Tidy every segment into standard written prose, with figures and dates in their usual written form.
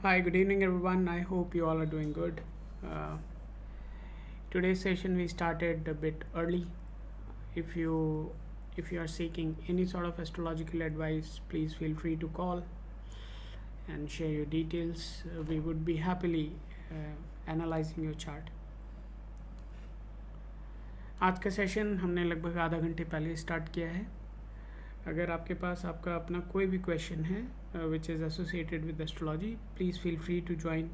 Hi, good evening, everyone. I hope you all are doing good. Uh, Today's session we started a bit early. If you if you are seeking any sort of astrological advice, please feel free to call and share your details. We would be happily analyzing your chart. आज का session हमने लगभग आधा घंटे पहले start किया है. अगर आपके पास आपका अपना कोई भी क्वेश्चन है which is associated with astrology, please feel free to join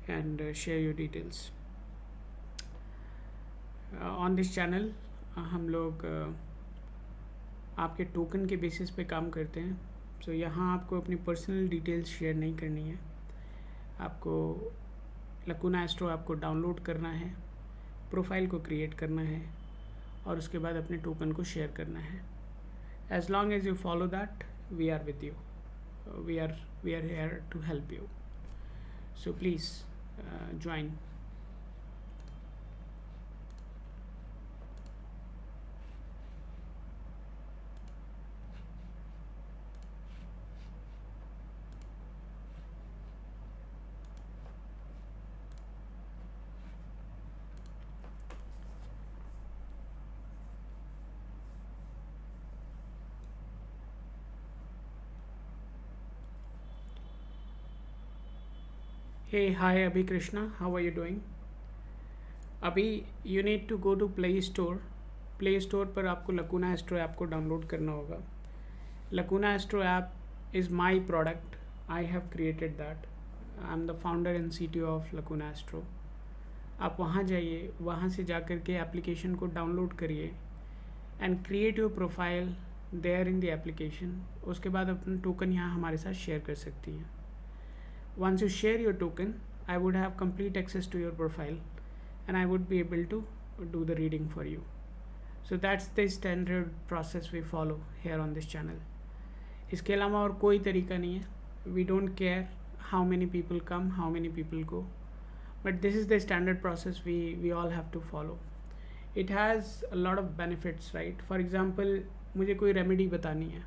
and share your details. On this channel हम लोग आपके टोकन के बेसिस पे काम करते हैं. सो यहाँ आपको अपनी पर्सनल डिटेल्स शेयर नहीं करनी है. आपको लकुना एस्ट्रो आपको डाउनलोड करना है, प्रोफाइल को क्रिएट करना है और उसके बाद अपने टोकन को शेयर करना है. As long as you follow that, we are with you. We are here to help you. So please join. Hey, hi Abhi Krishna, how are you doing? अभी you need to go to Play Store. Play Store पर आपको Lacuna Astro app को download करना होगा. Lacuna Astro app is my product. I have created that. I am the founder and CTO of Lacuna Astro. आप वहाँ जाइए, वहाँ से जा कर के एप्लीकेशन को डाउनलोड करिए and create your profile there in the application. उसके बाद अपना टोकन यहाँ हमारे साथ शेयर कर सकती हैं. Once you share your token, I would have complete access to your profile and I would be able to do the reading for you. So that's the standard process we follow here on this channel. इसके अलावा और कोई तरीका नहीं है. We don't care how many people come, how many people go, but this is the standard process we all have to follow. It has a lot of benefits, right? For example, मुझे कोई remedy बतानी है.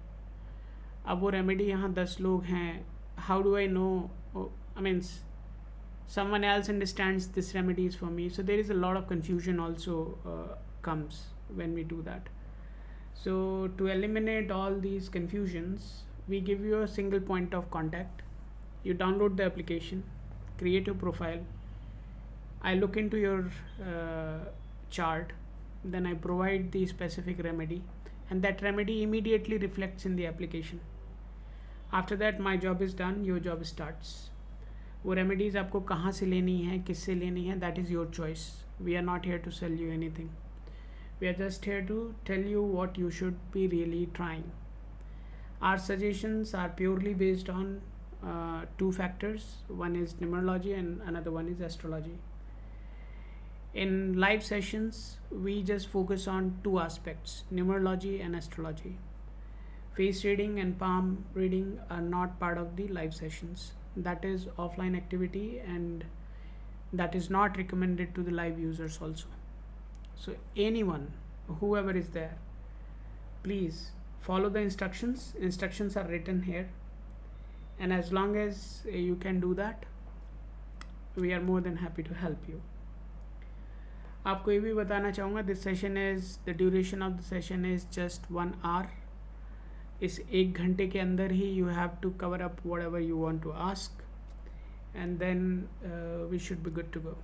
अब वो remedy यहाँ 10 लोग हैं. How do I know? I mean, someone else understands this remedy is for me. So there is a lot of confusion also comes when we do that. So to eliminate all these confusions, we give you a single point of contact. You download the application, create your profile. I look into your chart, then I provide the specific remedy, and that remedy immediately reflects in the application. After that, my job is done, your job starts. वो remedies आपको कहाँ से लेनी है, किससे लेनी है, that is your choice. We are not here to sell you anything. We are just here to tell you what you should be really trying. Our suggestions are purely based on two factors. One is numerology and another one is astrology. In live sessions, we just focus on two aspects, numerology and astrology. Face reading and palm reading are not part of the live sessions. That is offline activity and that is not recommended to the live users also. So anyone, whoever is there, please follow the instructions. Instructions are written here, and as long as you can do that, we are more than happy to help you. आपको ये भी बताना चाहूँगा, this session is the duration of the session is just 1 hour. इस 1 घंटे के अंदर ही you have to cover up whatever you want to ask and then we should be good to go.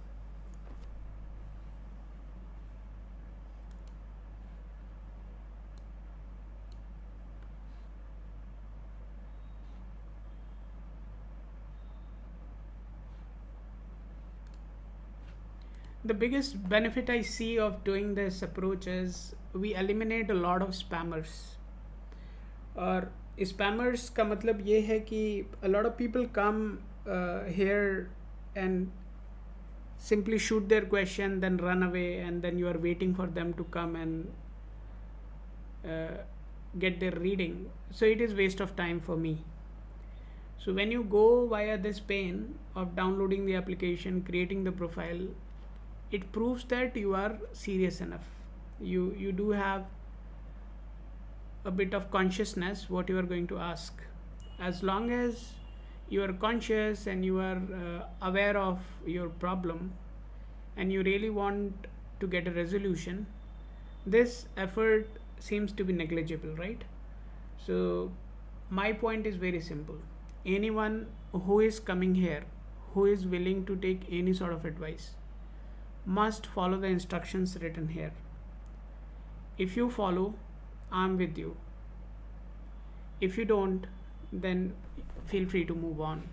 The biggest benefit I see of doing this approach is we eliminate a lot of spammers. और spammers का मतलब ये है कि a lot of people come here and simply shoot their question, then run away, and then you are waiting for them to come and get their reading. So it is waste of time for me. So when you go via this pain of downloading the application, creating the profile, it proves that you are serious enough. You do have a bit of consciousness what you are going to ask. As long as you are conscious and you are aware of your problem and you really want to get a resolution, this effort seems to be negligible, right? So my point is very simple. Anyone who is coming here, who is willing to take any sort of advice, must follow the instructions written here. If you follow, I'm with you. If you don't, then feel free to move on.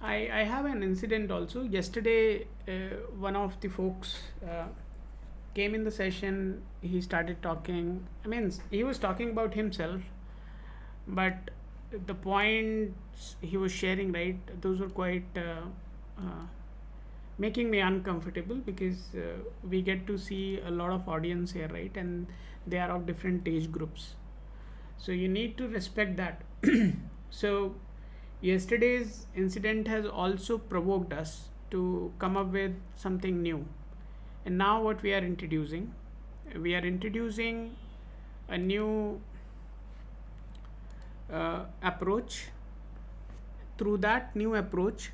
I have an incident also. Yesterday, one of the folks came in the session. He started talking. I mean, he was talking about himself, but the points he was sharing, right, those were quite making me uncomfortable because we get to see a lot of audience here, right, and they are of different age groups. So you need to respect that. So yesterday's incident has also provoked us to come up with something new. And now what we are introducing a new approach. Through that new approach,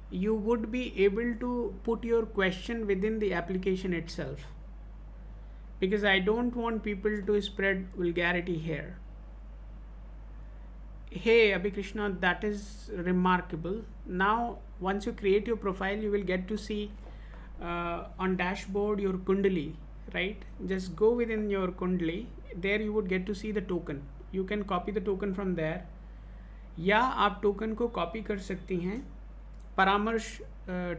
you would be able to put your question within the application itself, because I don't want people to spread vulgarity here. Hey Abhikrishna, that is remarkable. Now once you create your profile, you will get to see on dashboard your kundali, right? Just go within your kundali, there you would get to see the token. You can copy the token from there, या आप token को copy कर सकती हैं परामर्श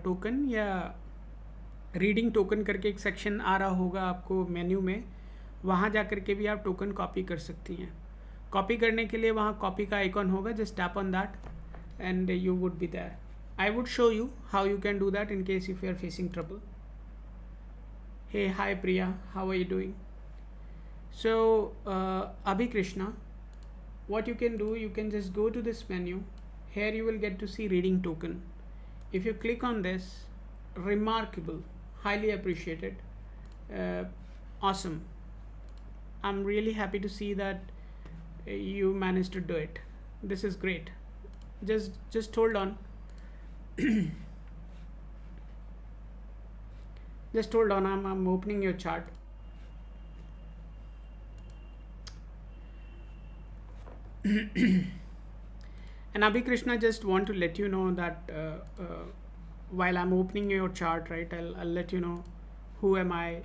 token या reading token करके एक सेक्शन आ रहा होगा आपको मेन्यू में, वहाँ जा कर के भी आप टोकन कॉपी कर सकती हैं. कॉपी करने के लिए वहाँ कॉपी का आइकॉन होगा, just tap on that and you would be there. I would show you how you can do that in case if you are facing trouble. Hey, hi Priya, how are you doing? So Abhi Krishna, what you can do, you can just go to this menu. Here you will get to see reading token. If you click on this, remarkable, highly appreciated, awesome. I'm really happy to see that you managed to do it. This is great. Just hold on. Just hold on, I'm opening your chart. And Abhi Krishna, just want to let you know that while I'm opening your chart, right, I'll let you know who am I.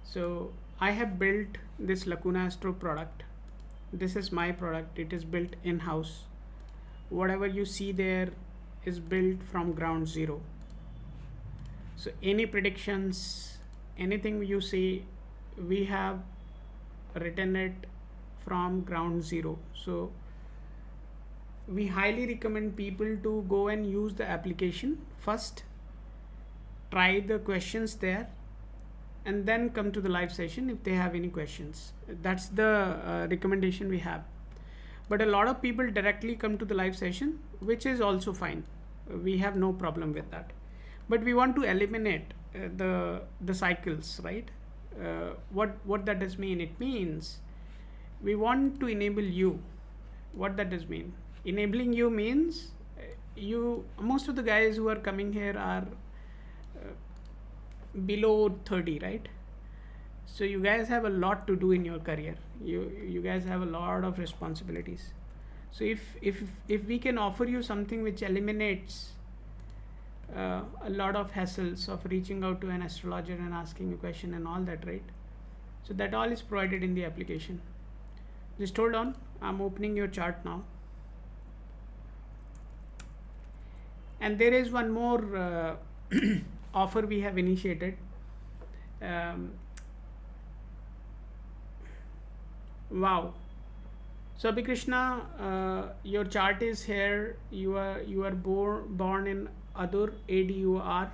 So I have built this Lacuna Astro product. This is my product. It is built in-house. Whatever you see there is built from ground zero. So any predictions, anything you see, we have written it from ground zero. So we highly recommend people to go and use the application first, try the questions there, and then come to the live session if they have any questions. That's the recommendation we have. But a lot of people directly come to the live session, which is also fine. We have no problem with that. But we want to eliminate the cycles, right? What that does mean? It means we want to enable you. What that does mean? Enabling you means most of the guys who are coming here are below 30, right? So you guys have a lot to do in your career. You guys have a lot of responsibilities. So if we can offer you something which eliminates a lot of hassles of reaching out to an astrologer and asking a question and all that, right? So that all is provided in the application. Just hold on, I'm opening your chart now. And there is one more offer we have initiated. Wow. So Abhi Krishna, your chart is here. You are born in Adur, ADUR,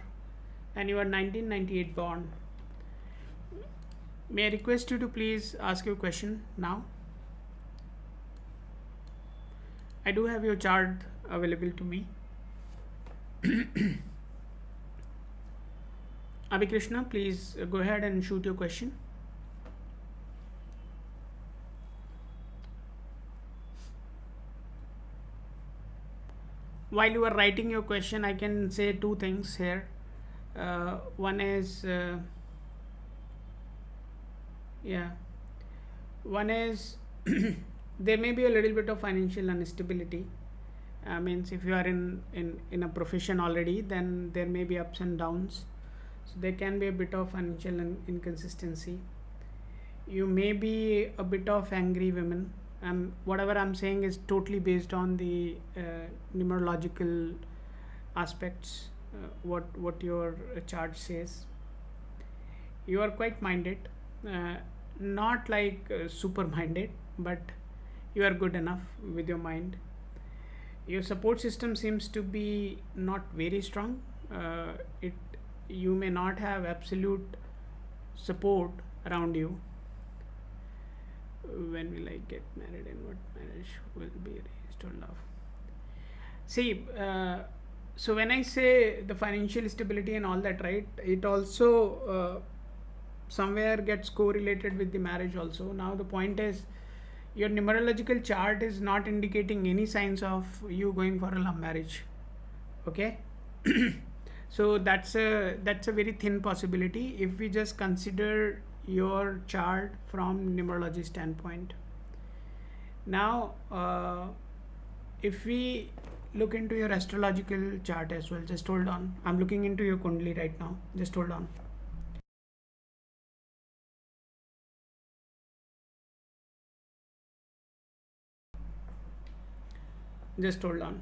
and you are 1998 born. May I request you to please ask your question now? I do have your chart available to me. Abhi Krishna, please go ahead and shoot your question. While you are writing your question, I can say two things here. One is, yeah, one is there may be a little bit of financial instability. Means if you are in a profession already, then there may be ups and downs. So there can be a bit of financial inconsistency. You may be a bit of angry women. Whatever I'm saying is totally based on the numerological aspects. What your chart says. You are quite minded, not like super minded, but you are good enough with your mind. Your support system seems to be not very strong. It You may not have absolute support around you. When will I get married and what marriage will be arranged or love? See, so when I say the financial stability and all that, right, it also somewhere gets correlated with the marriage also. Now the point is, your numerological chart is not indicating any signs of you going for a love marriage. Okay. So that's a very thin possibility if we just consider your chart from numerology standpoint. Now if we look into your astrological chart as well, just hold on, I'm looking into your kundali right now, just hold on. Just hold on.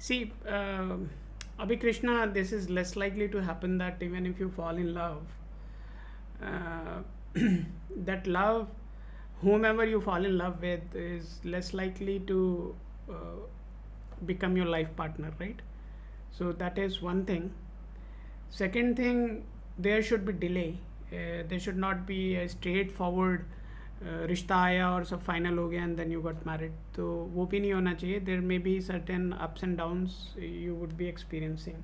See, Abhi Krishna, this is less likely to happen that even if you fall in love, that love, whomever you fall in love with, is less likely to become your life partner, right? So that is one thing. Second thing, there should be delay. There should not be a straightforward रिश्ता आया और सब final हो गया and then you got married, तो वो भी नहीं होना चाहिए. There may be certain ups and downs you would be experiencing.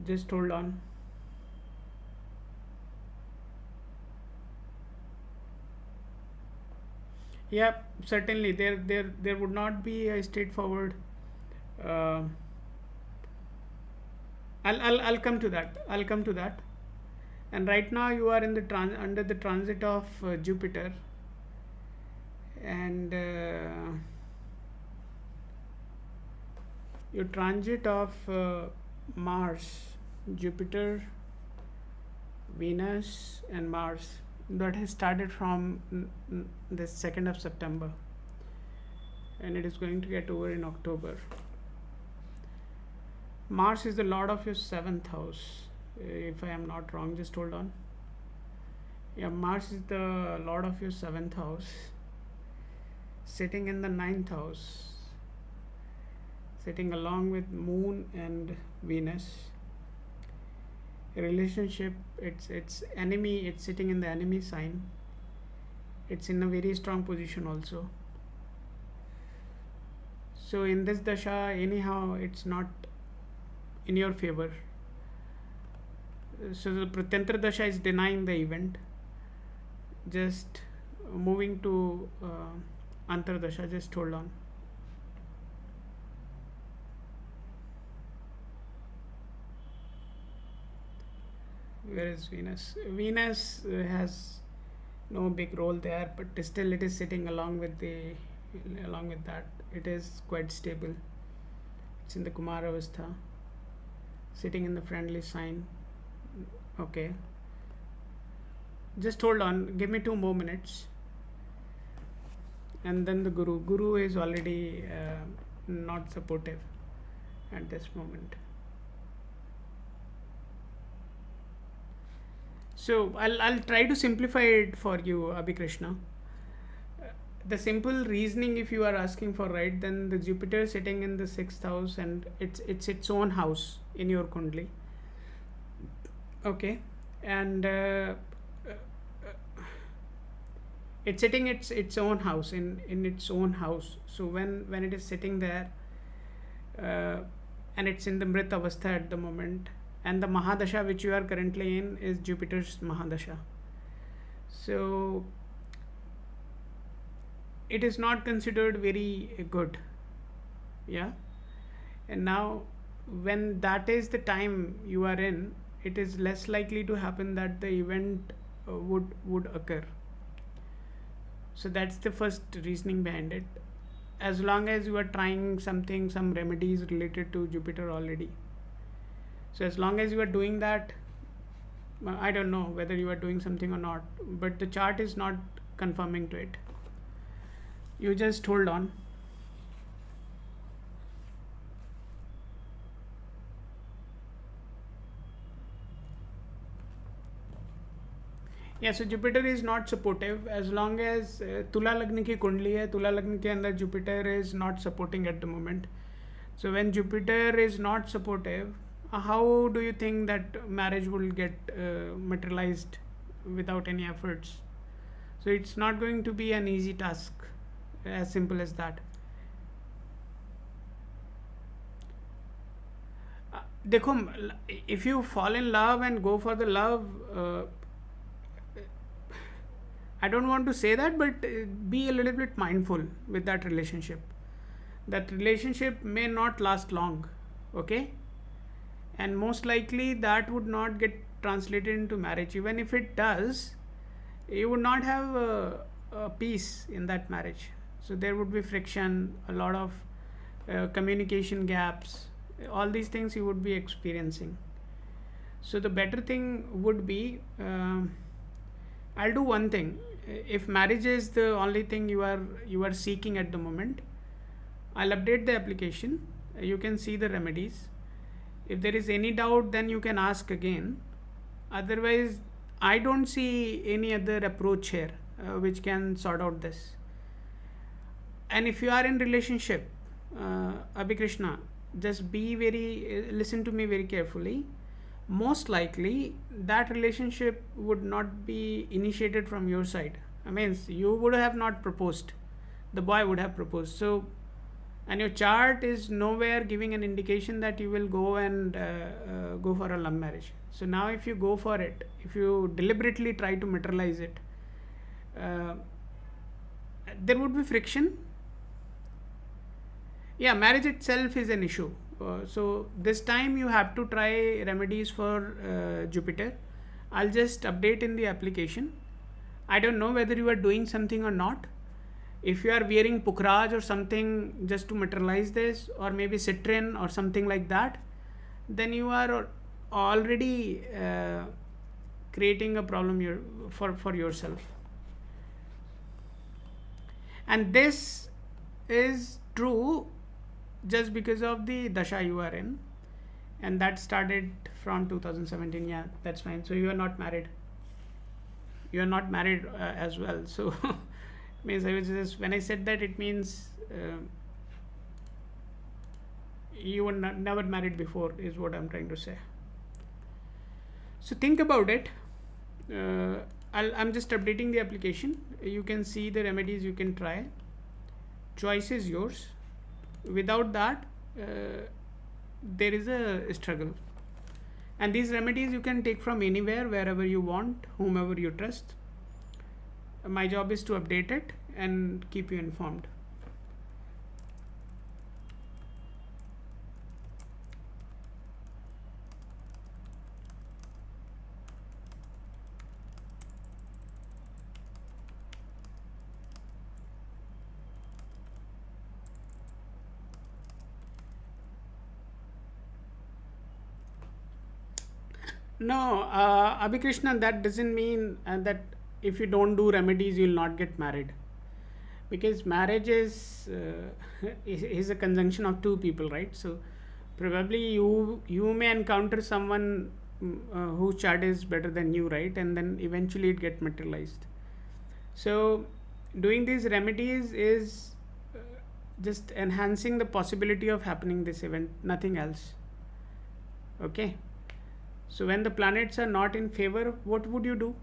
Just hold on. Yeah, certainly there would not be a straightforward. I'll come to that. I'll come to that. And right now you are in the under the transit of Jupiter, and your transit of Mars, Jupiter, Venus, and Mars, that has started from the 2nd of September, and it is going to get over in October. Mars is the lord of your 7th house, if I am not wrong. Just hold on. Yeah, Mars is the lord of your 7th house, sitting in the 9th house, sitting along with Moon and Venus. Relationship, it's enemy, it's sitting in the enemy sign. It's in a very strong position also. So in this dasha, anyhow, it's not in your favor. So the Pratantra dasha is denying the event. Just moving to Antar dasha. Just hold on. Where is Venus? Venus has no big role there, but still it is sitting along with that. It is quite stable. It's in the Kumara Avastha, sitting in the friendly sign. Okay. just hold on, give me 2 more minutes. And then the guru is already not supportive at this moment. So I'll try to simplify it for you, Abhikrishna. The simple reasoning, if you are asking for, right, then the Jupiter sitting in the 6th house, and it's its own house in your kundli. Okay, and it's sitting its own house in its own house. So when it is sitting there, and it's in the Mrit Avastha at the moment, and the Mahadasha which you are currently in is Jupiter's Mahadasha. So it is not considered very good. Yeah. And now when that is the time you are in, it is less likely to happen that the event would occur. So that's the first reasoning behind it. As long as you are trying something, some remedies related to Jupiter already. So as long as you are doing that, I don't know whether you are doing something or not, but the chart is not confirming to it. You just hold on. Yeah, so Jupiter is not supportive as long as Tula Lagna ki kundli hai. Tula Lagna ke andar Jupiter is not supporting at the moment. So when Jupiter is not supportive, how do you think that marriage will get materialized without any efforts? So it's not going to be an easy task, as simple as that. देखो, if you fall in love and go for the love, I don't want to say that, but be a little bit mindful with that relationship. That relationship may not last long, okay? And most likely that would not get translated into marriage. Even if it does, you would not have a peace in that marriage. So there would be friction, a lot of communication gaps, all these things you would be experiencing. So the better thing would be, I'll do one thing. If marriage is the only thing you are seeking at the moment, I'll update the application. You can see the remedies. If there is any doubt, then you can ask again. Otherwise, I don't see any other approach here which can sort out this. And if you are in relationship, Abhikrishna, just listen to me very carefully. Most likely that relationship would not be initiated from your side. I mean, you would have not proposed, the boy would have proposed. So, and your chart is nowhere giving an indication that you will go and go for a love marriage. So now if you go for it, if you deliberately try to materialize it, there would be friction. Yeah, marriage itself is an issue. So this time you have to try remedies for Jupiter. I'll just update in the application. I don't know whether you are doing something or not. If you are wearing Pukhraj or something just to materialize this, or maybe Citrin or something like that, then you are already creating a problem for yourself. And this is true just because of the dasha you are in, and that started from 2017. Yeah, that's fine. So you are not married. You are not married as well. So means I was just, when I said that, it means you were never married before is what I'm trying to say. So think about it. I'm just updating the application. You can see the remedies you can try. Choice is yours. Without that, there is a struggle. And these remedies you can take from anywhere, wherever you want, whomever you trust. My job is to update it and keep you informed. No, Abhikrishna, that doesn't mean that if you don't do remedies, you'll not get married. Because marriage is a conjunction of two people, right? So probably you may encounter someone whose chart is better than you, right? And then eventually it get materialized. So doing these remedies is just enhancing the possibility of happening this event, nothing else. Okay. So when the planets are not in favor, what would you do?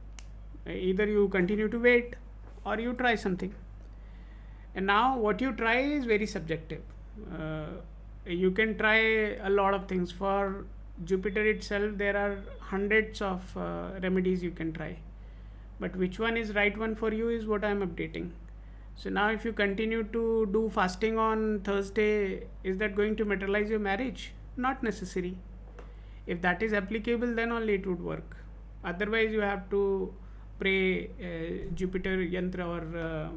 Either you continue to wait or you try something. And now what you try is very subjective. You can try a lot of things. For Jupiter itself, there are hundreds of remedies you can try. But which one is right one for you is what I am updating. So now if you continue to do fasting on Thursday, is that going to materialize your marriage? Not necessary. If that is applicable, then only it would work. Otherwise, you have to pray Jupiter Yantra or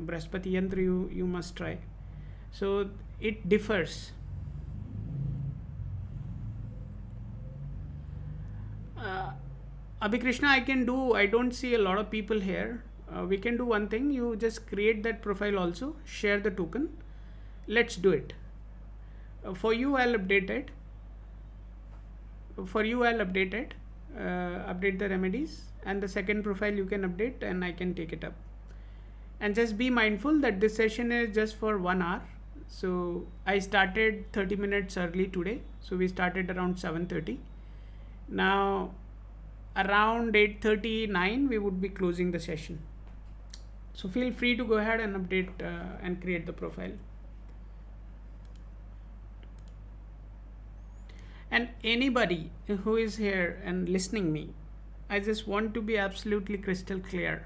Brahaspati Yantra, you must try. So it differs. Abhikrishna, I don't see a lot of people here. We can do one thing. You just create that profile also, share the token. Let's do it. For you, I'll update it. Update the remedies, and the second profile you can update and I can take it up. And just be mindful that this session is just for 1 hour. So I started 30 minutes early today. So we started around 7:30. Now around 8:39 we would be closing the session. So feel free to go ahead and update and create the profile. And anybody who is here and listening me, I just want to be absolutely crystal clear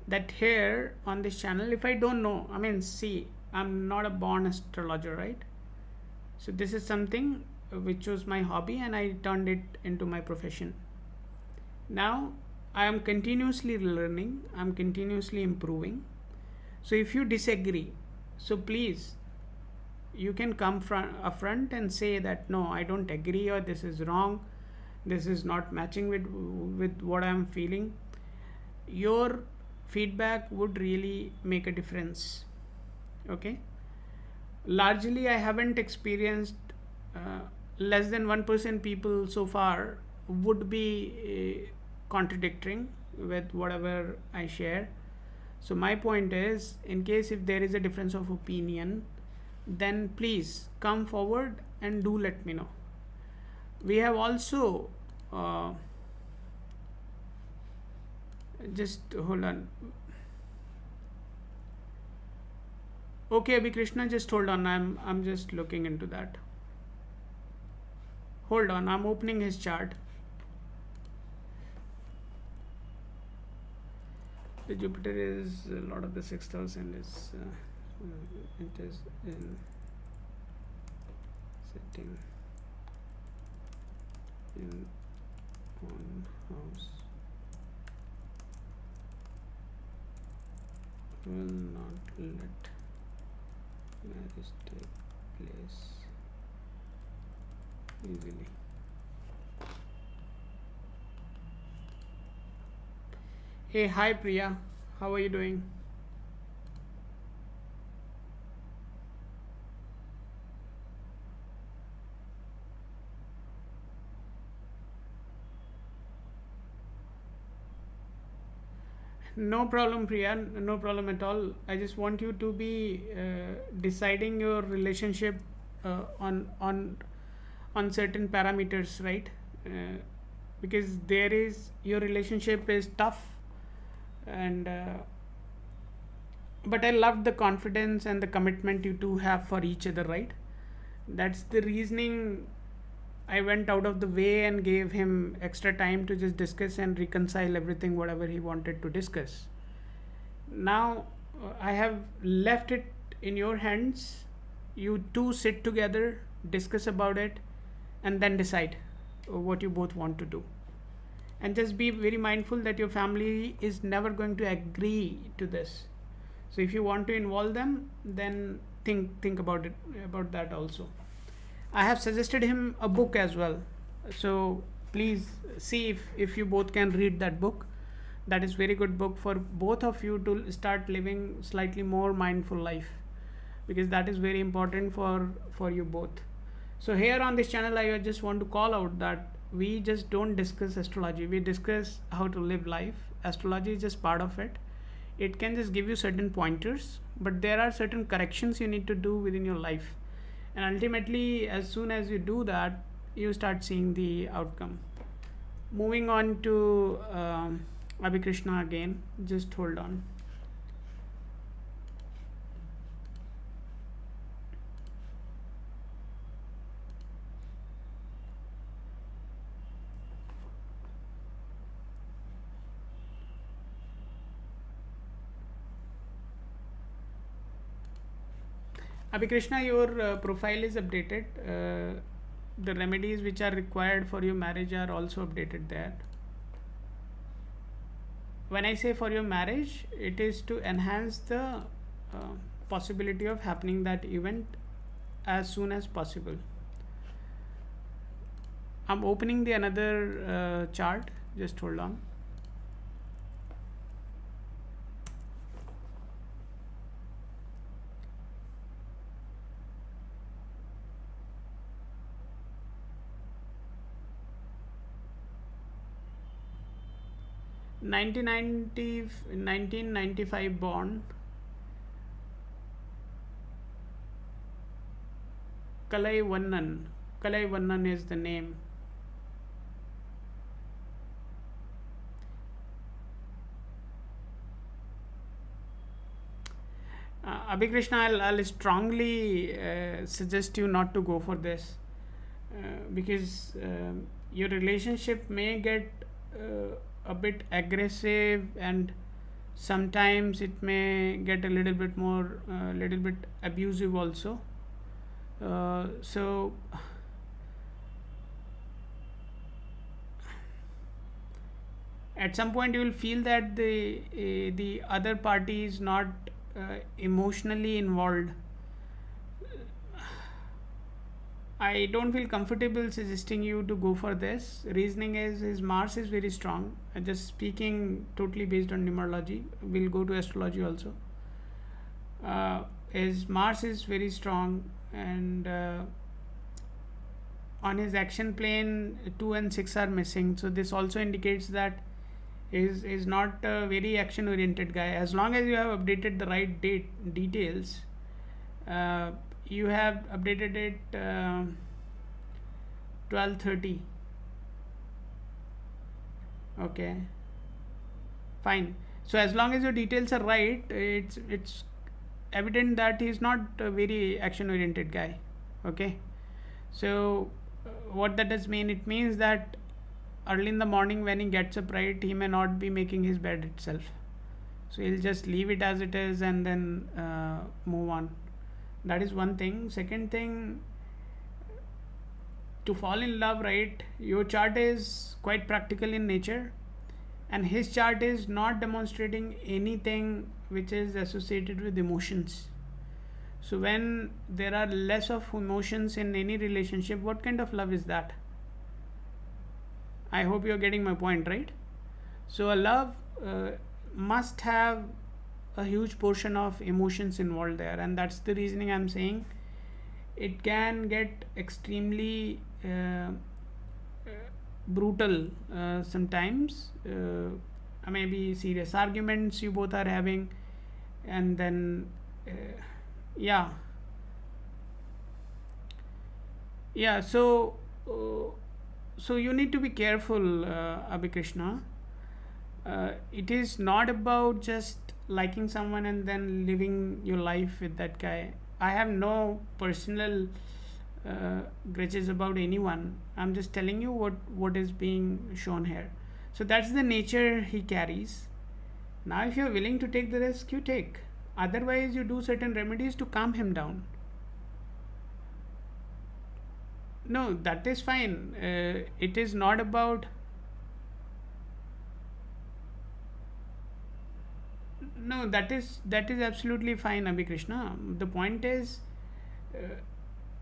that here on this channel, if I don't know, see, I'm not a born astrologer, right? So this is something which was my hobby and I turned it into my profession. Now I am continuously learning, I'm continuously improving. So if you disagree, so please, you can come upfront and say that no, I don't agree, or this is wrong, this is not matching with what I am feeling. Your feedback would really make a difference. Okay. Largely, I haven't experienced less than 1% people so far would be contradicting with whatever I share. So my point is, in case if there is a difference of opinion, then please come forward and do let me know. We have also just hold on. Okay, Abhikrishna, just hold on. I'm just looking into that. Hold on, I'm opening his chart. The Jupiter is a lot of the 6,000 is it is in setting in on house will not let marriage take place easily. Hey, hi Priya, how are you doing? No problem, Priya, no problem at all. I just want you to be deciding your relationship on certain parameters, right? Because your relationship is tough, and but I love the confidence and the commitment you two have for each other, right? That's the reasoning I went out of the way and gave him extra time to just discuss and reconcile everything, whatever he wanted to discuss. Now I have left it in your hands. You two sit together, discuss about it, and then decide what you both want to do. And just be very mindful that your family is never going to agree to this. So if you want to involve them, then think about that also. I have suggested him a book as well. So please see if you both can read that book. That is very good book for both of you to start living slightly more mindful life, because that is very important for you both. So here on this channel, I just want to call out that we just don't discuss astrology, we discuss how to live life. Astrology is just part of it. It can just give you certain pointers, but there are certain corrections you need to do within your life, and ultimately as soon as you do that, you start seeing the outcome. Moving on to Abhikrishna again, just hold on. Abhikrishna, your profile is updated. The remedies which are required for your marriage are also updated there. When I say for your marriage, it is to enhance the possibility of happening that event as soon as possible. I'm opening the another chart. Just hold on. In 1995 born, Kalaivannan is the name. Abhikrishna, I'll strongly suggest you not to go for this, because your relationship may get a bit aggressive, and sometimes it may get a little bit more little bit abusive also. So at some point you will feel that the other party is not emotionally involved. I don't feel comfortable suggesting you to go for this. Reasoning is his Mars is very strong. Just speaking totally based on numerology. We'll go to astrology also. His Mars is very strong, and on his action plane 2 and 6 are missing. So this also indicates that is not a very action oriented guy. As long as you have updated the right details, you have updated it 12:30. Okay, fine. So as long as your details are right, it's evident that he is not a very action oriented guy. Okay, so what that does mean, it means that early in the morning when he gets up, right, he may not be making his bed itself, so he'll just leave it as it is and then move on. That is one thing. Second thing, to fall in love, right, your chart is quite practical in nature, and his chart is not demonstrating anything which is associated with emotions. So when there are less of emotions in any relationship, what kind of love is that? I hope you're getting my point, right? So a love must have a huge portion of emotions involved there, and that's the reasoning I'm saying it can get extremely brutal sometimes. Maybe serious arguments you both are having, and then yeah, so you need to be careful, Abhikrishna. It is not about just liking someone and then living your life with that guy. I have no personal grudges about anyone. I'm just telling you what is being shown here. So that's the nature he carries. Now if you're willing to take the risk, you take. Otherwise you do certain remedies to calm him down. No, that is fine. It is not about... No, that is absolutely fine, Abhikrishna. The point is,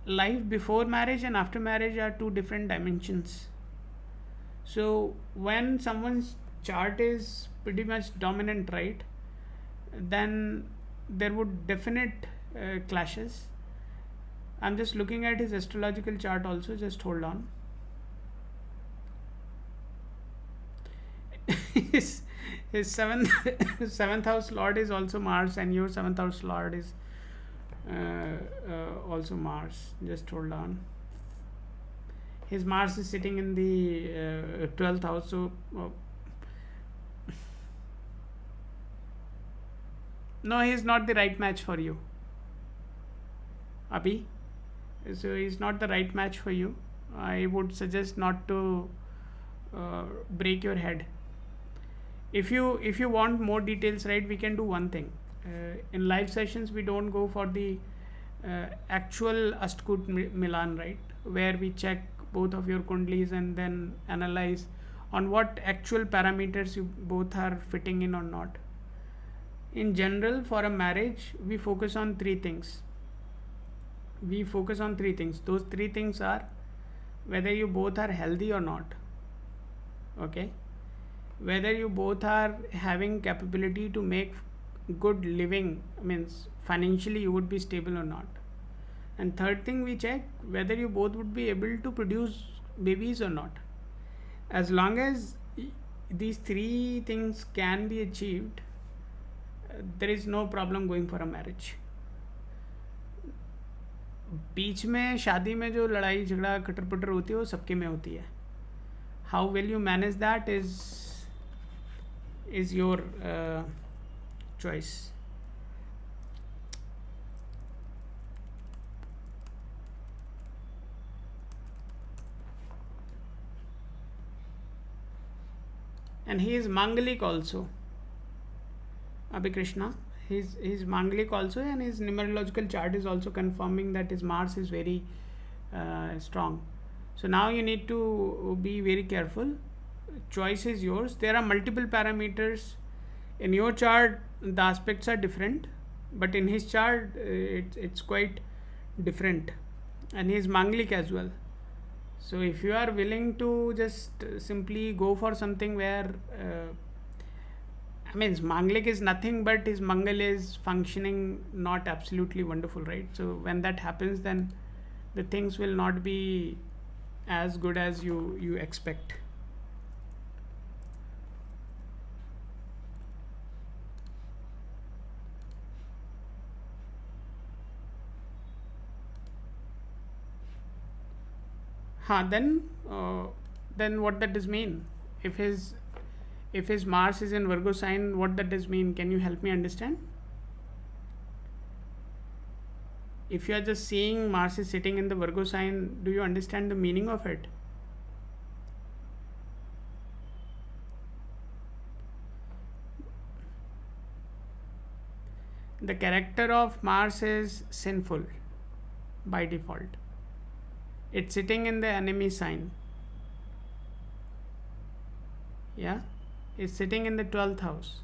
life before marriage and after marriage are two different dimensions. So when someone's chart is pretty much dominant, right, then there would definite clashes. I'm just looking at his astrological chart also, just hold on. his his seventh seventh house lord is also Mars, and your seventh house lord is also Mars. Just hold on. His Mars is sitting in the 12th house, so no, he is not the right match for you, Abhi. So he is not the right match for you. I would suggest not to break your head. If you want more details, right, we can do one thing. In live sessions, we don't go for the actual Astkut Milan, right, where we check both of your kundlis and then analyze on what actual parameters you both are fitting in or not. In general, for a marriage, we focus on three things. Those three things are whether you both are healthy or not, okay, whether you both are having capability to make good living, means financially you would be stable or not, and third thing we check whether you both would be able to produce babies or not. As long as these three things can be achieved, there is no problem going for a marriage. बीच में शादी में जो लड़ाई झगड़ा cutter पटर होती है वो सबके में होती है. How will you manage that is your choice. And he is Mangalik also, Abhi Krishna. He's Mangalik also, and his numerological chart is also confirming that his Mars is very strong. So now you need to be very careful. Choice is yours. There are multiple parameters in your chart. The aspects are different, but in his chart it's quite different, and he is Manglik as well. So if you are willing to just simply go for something where I mean, Manglik is nothing but his Mangal is functioning not absolutely wonderful, right? So when that happens, then the things will not be as good as you expect. Then what that does mean? If his Mars is in Virgo sign, what that does mean? Can you help me understand? If you are just seeing Mars is sitting in the Virgo sign, do you understand the meaning of it? The character of Mars is sinful by default. It's sitting in the enemy sign. Yeah, it's sitting in the 12th house.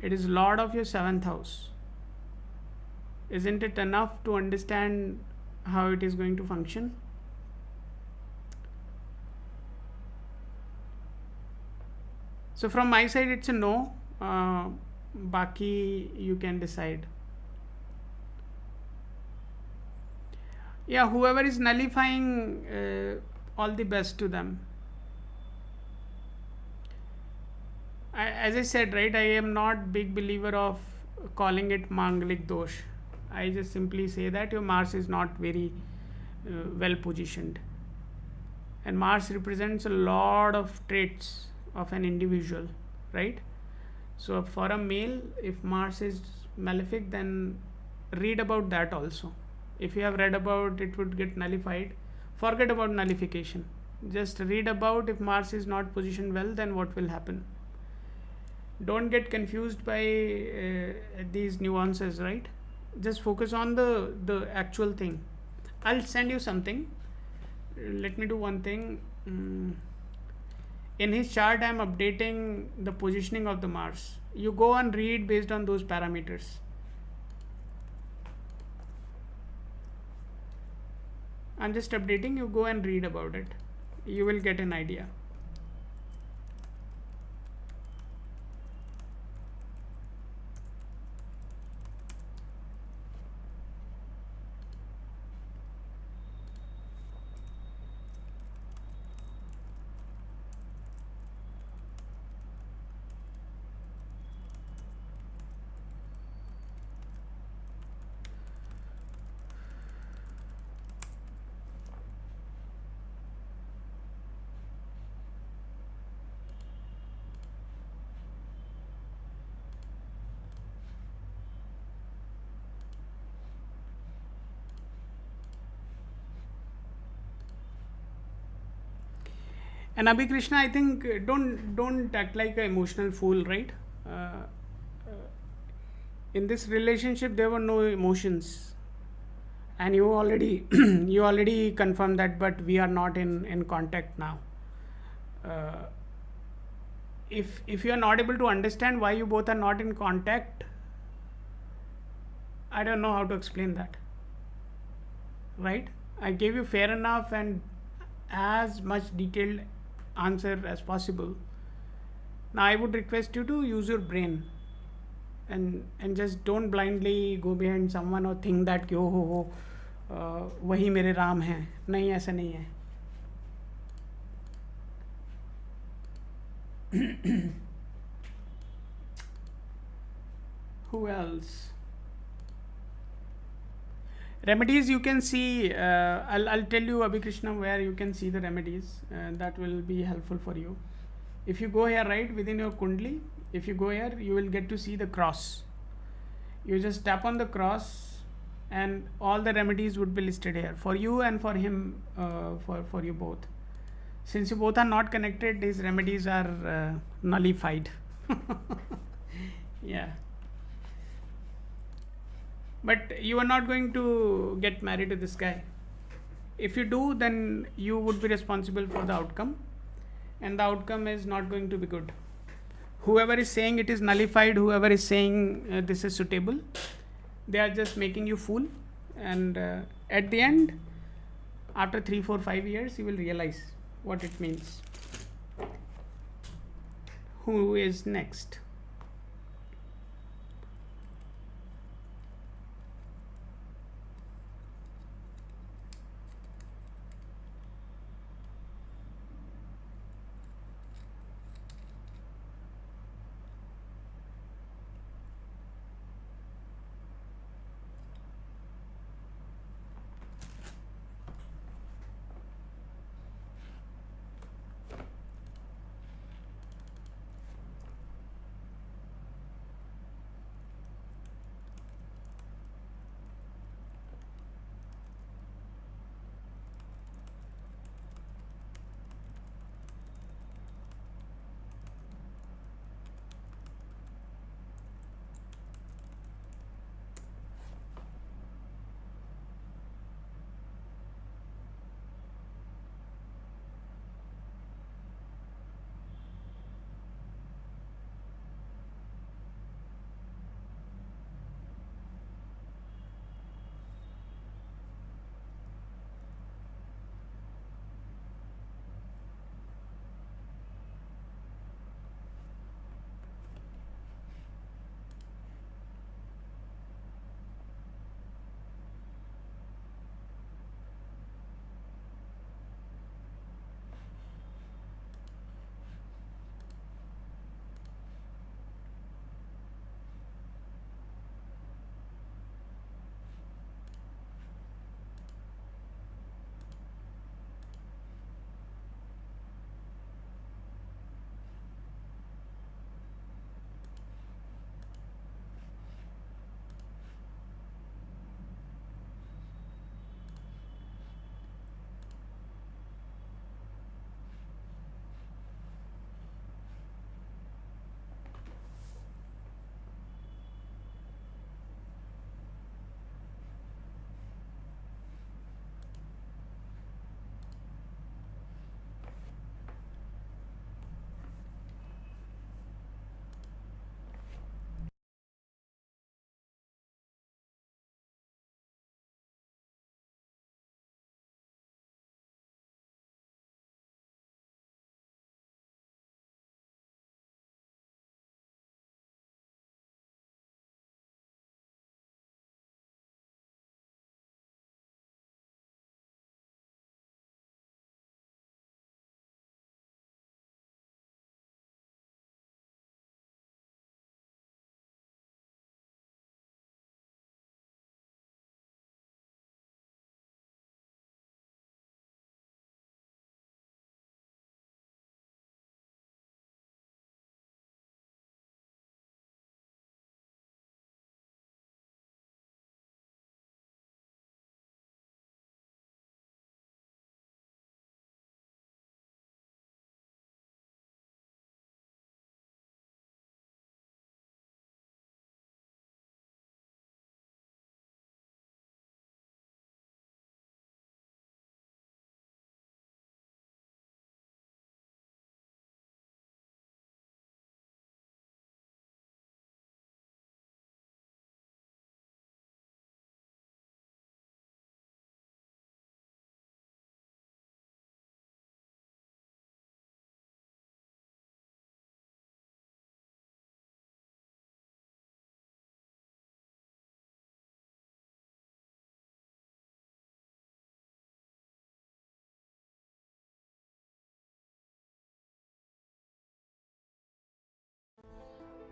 It is Lord of your 7th house. Isn't it enough to understand how it is going to function? So from my side, it's a no. Baki, you can decide. Yeah, whoever is nullifying, all the best to them. As I said, right, I am not big believer of calling it Mangalik Dosh. I just simply say that your Mars is not very well positioned. And Mars represents a lot of traits of an individual, right? So for a male, if Mars is malefic, then read about that also. If you have read about it would get nullified, forget about nullification. Just read about if Mars is not positioned well, then what will happen. Don't get confused by these nuances, right? Just focus on the actual thing. I'll send you something. Let me do one thing. In his chart, I'm updating the positioning of the Mars. You go and read based on those parameters. I'm just updating. You go and read about it. You will get an idea. And Abhi Krishna, I think don't act like an emotional fool, right? Uh, in this relationship, there were no emotions, and you already you already confirmed that. But we are not in contact now. Uh, if you are not able to understand why you both are not in contact, I don't know how to explain that. Right? I gave you fair enough and as much detailed answer as possible. Now I would request you to use your brain and just don't blindly go behind someone or think that कि ओ हो वही मेरे राम हैं. नहीं, ऐसा नहीं है. Who else? Remedies you can see. I'll tell you, Abhi Krishna, where you can see the remedies. That will be helpful for you. If you go here, right, within your kundli, if you go here, you will get to see the cross. You just tap on the cross, and all the remedies would be listed here for you and for him, for you both. Since you both are not connected, these remedies are nullified. Yeah. But you are not going to get married to this guy. If you do, then you would be responsible for the outcome, and the outcome is not going to be good. Whoever is saying it is nullified, whoever is saying this is suitable, they are just making you fool. And at the end, after 3, 4, 5 years, you will realize what it means. Who is next?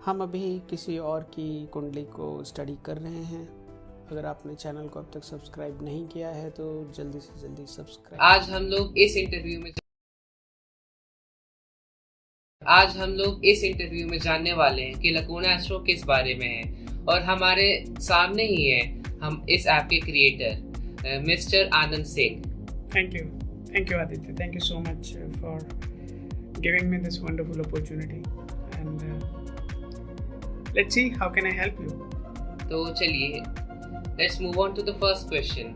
हम अभी किसी और की कुंडली को study कर रहे हैं। अगर आपने चैनल को अब तक सब्सक्राइब नहीं किया है तो जल्दी से जल्दी सब्सक्राइब। आज हम लोग इस इंटरव्यू में जानने वाले हैं कि लकूना एस्ट्रो किस बारे में है, और हमारे सामने ही है हम इस ऐप के creator mister Anand Singh. Thank you Aditya, thank you so much for giving me this wonderful opportunity and let's see how can I help you. तो चलिए, let's move on to the first question.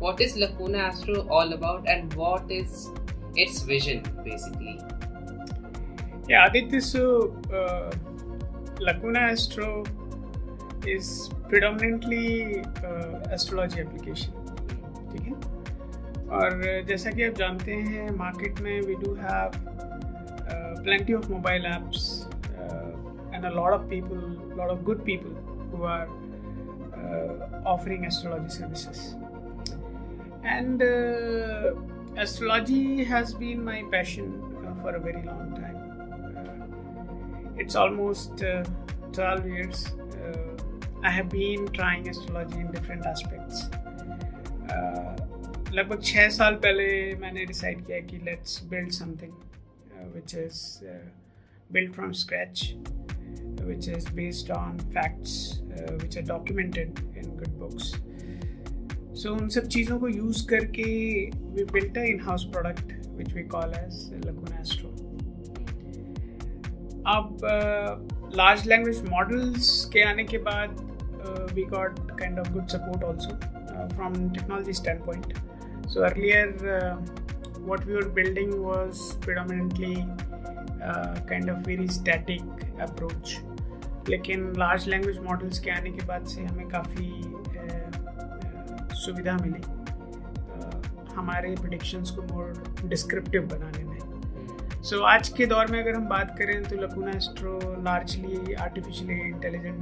What is Lacuna Astro all about and what is its vision basically? Yeah, Aditya, so Lacuna Astro is predominantly astrology application. ठीक है, और जैसा कि आप जानते हैं मार्केट में we do have plenty of mobile apps and a lot of good people who are offering astrology services. And astrology has been my passion for a very long time. It's almost 12 years. I have been trying astrology in different aspects. लगभग 6 साल पहले मैंने decide किया कि let's build something which is built from scratch, which is based on facts which are documented in good books. So उन सब चीज़ों को यूज़ करके we built a in-house product which we call as Lacuna Astro. अब large language models के आने के बाद we got kind of good support also from technology standpoint. So earlier what we were building was predominantly kind of very static approach, लेकिन large language models के आने के बाद से हमें काफ़ी सुविधा मिली हमारे predictions को more descriptive बनाने में. So आज के दौर में अगर हम बात करें तो Lacuna Astro largely artificially intelligent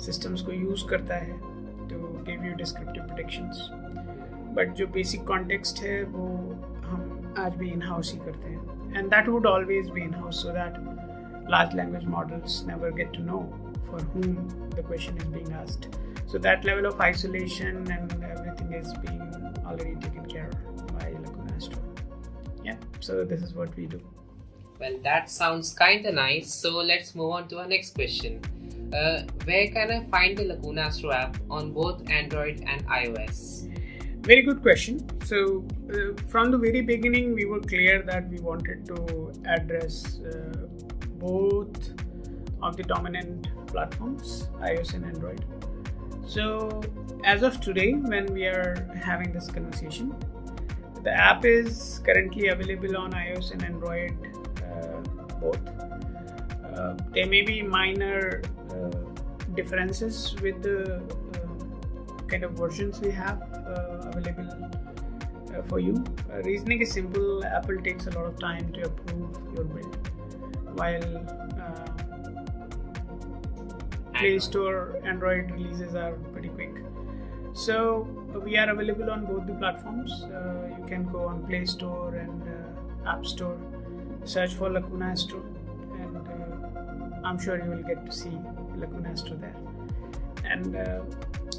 systems को use करता है to give you descriptive predictions. But जो बेसिक कॉन्टेक्स्ट है वो हम आज भी इन हाउस ही करते हैं, and that would always be in house so that large language models never get to know for whom the question is being asked. So that level of isolation and everything is being already taken care of by Lacuna Astro. Yeah, so this is what we do. Well, that sounds kind of nice. So let's move on to our next question. Where can I find the Lacuna Astro app on both Android and iOS? Very good question. So from the very beginning we were clear that we wanted to address both of the dominant platforms, iOS and Android. So as of today when we are having this conversation, the app is currently available on iOS and Android both. There may be minor differences with the kind of versions we have available for you. Reasoning is simple. Apple takes a lot of time to approve your build, while Play Store Android releases are pretty quick. So we are available on both the platforms. You can go on Play Store and App Store, search for Lacuna Astro, and I'm sure you will get to see Lacuna Astro there. And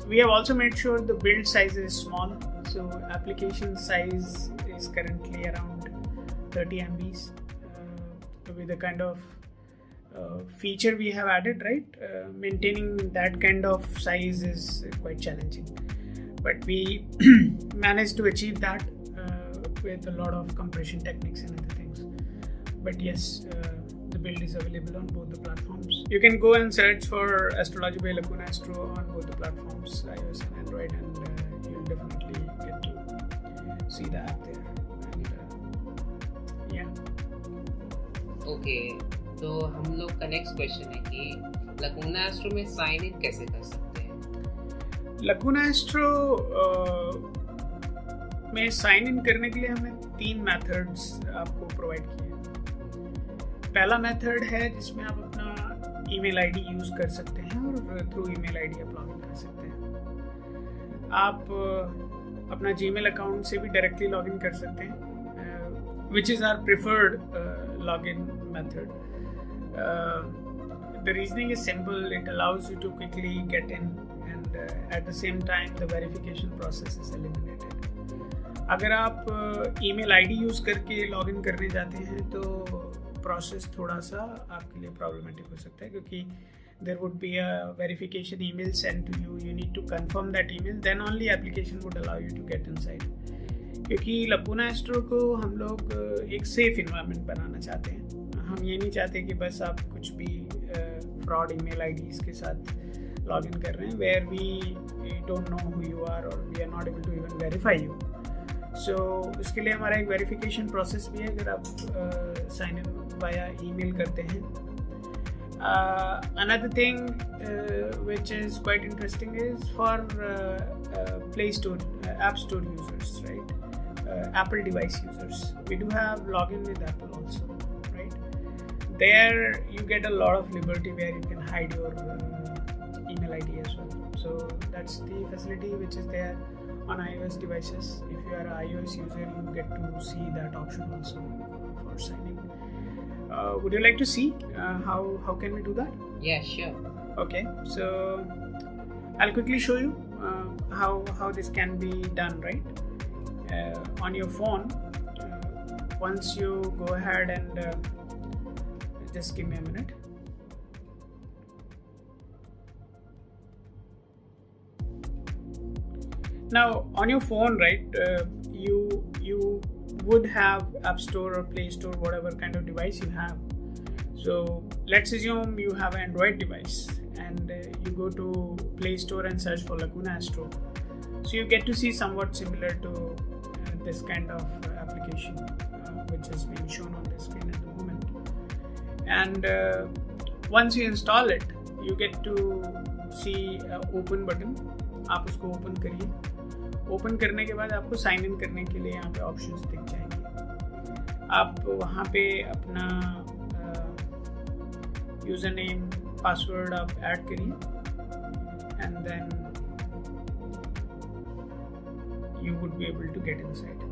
we have also made sure the build size is small, so application size is currently around 30 MBs. With the kind of feature we have added, right? Maintaining that kind of size is quite challenging, but we managed to achieve that with a lot of compression techniques and other things. But yes, the build is available on both the platforms. You can go and search for Astrology by Lacuna Astro on both the platforms, iOS and Android, and you'll definitely get to see the app there. And yeah. Okay, तो हम लोग का next question है कि लकूना astro में sign in कैसे कर सकते हैं? लकूना एस्ट्रो में साइन इन करने के लिए हमने 3 मेथड्स आपको प्रोवाइड किए हैं. पहला मेथड है जिसमें आप अपना ईमेल आईडी यूज़ कर सकते हैं और थ्रू ईमेल आईडी आप लॉगिन कर सकते हैं. आप अपना जीमेल अकाउंट से भी डायरेक्टली लॉगिन कर सकते हैं, which is our preferred login method. the reasoning is simple. It allows you to quickly get in, and at the same time the verification process is eliminated. अगर आप email ID use करके login करने जाते हैं तो process थोड़ा सा आपके लिए प्रॉब्लमेटिक हो सकता है, क्योंकि there would be a verification email sent to you. You need to confirm that email, then only application would allow you to get inside. क्योंकि लकूना एस्ट्रो को हम लोग एक सेफ इन्वायरमेंट बनाना चाहते हैं. हम ये नहीं चाहते कि बस आप कुछ भी फ्रॉड ईमेल आईडीज़ के साथ लॉगिन कर रहे हैं where we don't know who you are और we are not able to even verify you. So इसके लिए हमारा एक वेरिफिकेशन प्रोसेस भी है अगर आप साइन इन वाया ईमेल करते हैं. Another thing which is quite interesting is for Play Store, App Store users, right? Apple device users. We do have login with Apple also, right? There you get a lot of liberty where you can hide your email ID as well. So that's the facility which is there on iOS devices. If you are an iOS user, you get to see that option also for signing. Would you like to see how can we do that? Yeah, sure. Okay, so I'll quickly show you how this can be done, right? On your phone, once you go ahead and just give me a minute. Now on your phone, right, you would have App Store or Play Store, whatever kind of device you have. So let's assume you have an Android device and you go to Play Store and search for Lacuna Astro. So you get to see somewhat similar to this kind of application which is being shown on the screen at the moment. And once you install it, you get to see open button. आप उसको open करिए. Open करने के बाद आपको sign in करने के लिए यहाँ पे ऑप्शंस दिख जाएंगे. आप वहाँ पे अपना यूज़र नेम पासवर्ड आप ऐड करिए and then you would be able to get inside.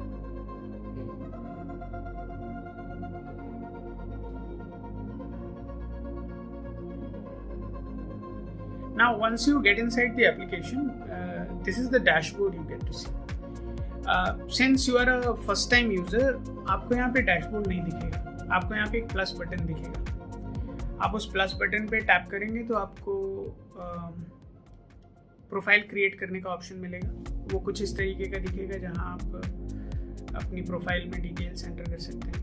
Now once you get inside the application, this is the dashboard you get to see. Since you are a first time user, आपको यहाँ पे dashboard नहीं दिखेगा. आपको यहाँ पे एक plus button दिखेगा. आप उस प्लस बटन पे टैप करेंगे तो आपको प्रोफाइल क्रिएट करने का ऑप्शन मिलेगा. वो कुछ इस तरीके का दिखेगा जहाँ आप अपनी प्रोफाइल में डिटेल्स एंटर कर सकते हैं.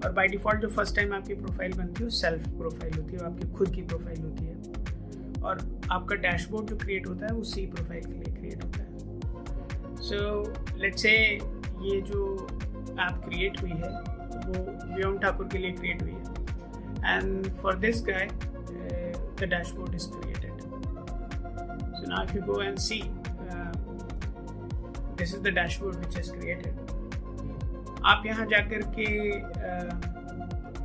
और बाय डिफ़ॉल्ट जो फर्स्ट टाइम आपकी प्रोफाइल बनती है वो सेल्फ प्रोफाइल होती है, वो आपकी खुद की प्रोफाइल होती है. और आपका डैशबोर्ड जो क्रिएट होता है उसी प्रोफाइल के लिए क्रिएट होता है. सो लेट्स से ये जो ऐप क्रिएट हुई है वो व्योम ठाकुर के लिए क्रिएट हुई है and for this guy the dashboard is created. So now if you go and see this is the dashboard which is created. आप यहाँ जाकर के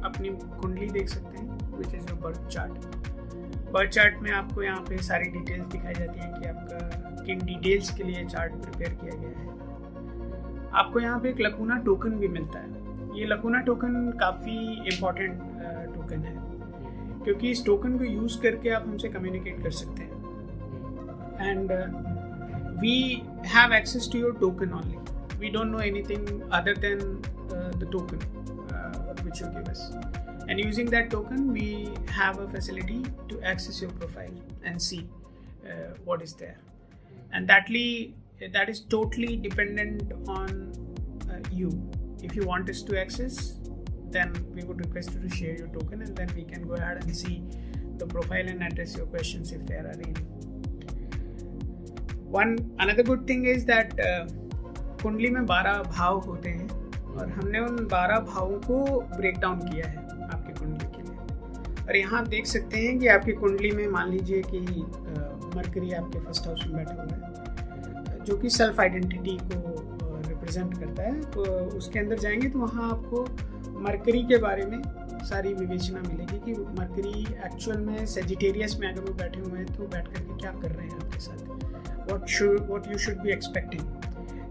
अपनी कुंडली देख सकते हैं which is your birth chart. Birth chart में आपको यहाँ पे सारी डिटेल्स दिखाई जाती हैं कि आपका किन डिटेल्स के लिए चार्ट प्रिपेयर किया गया है. आपको यहाँ पे एक लकूना टोकन भी मिलता है. ये लकूना टोकन काफ़ी इम्पॉर्टेंट टोकन है क्योंकि इस टोकन को यूज़ करके आप हमसे कम्युनिकेट कर सकते हैं and we have access to your token only. We don't know anything other than the token which you give us. And using that token, we have a facility to access your profile and see what is there. And that is totally dependent on you. If you want us to access, then we would request you to share your token, and then we can go ahead and see the profile and address your questions if there are any. Another good thing is that कुंडली में 12 भाव होते हैं और हमने उन 12 भावों को ब्रेक डाउन किया है आपकी कुंडली के लिए. और यहाँ देख सकते हैं कि आपकी कुंडली में मान लीजिए कि मरकरी आपके फर्स्ट हाउस में बैठा हुआ है जो कि सेल्फ आइडेंटिटी को रिप्रेजेंट करता है. तो उसके अंदर जाएंगे तो वहाँ आपको मरकरी के बारे में सारी विवेचना मिलेगी कि मरकरी एक्चुअल में सेजिटेरियस में अगर वो बैठे हुए हैं तो बैठ करके क्या कर रहे हैं आपके साथ, what you should be expecting.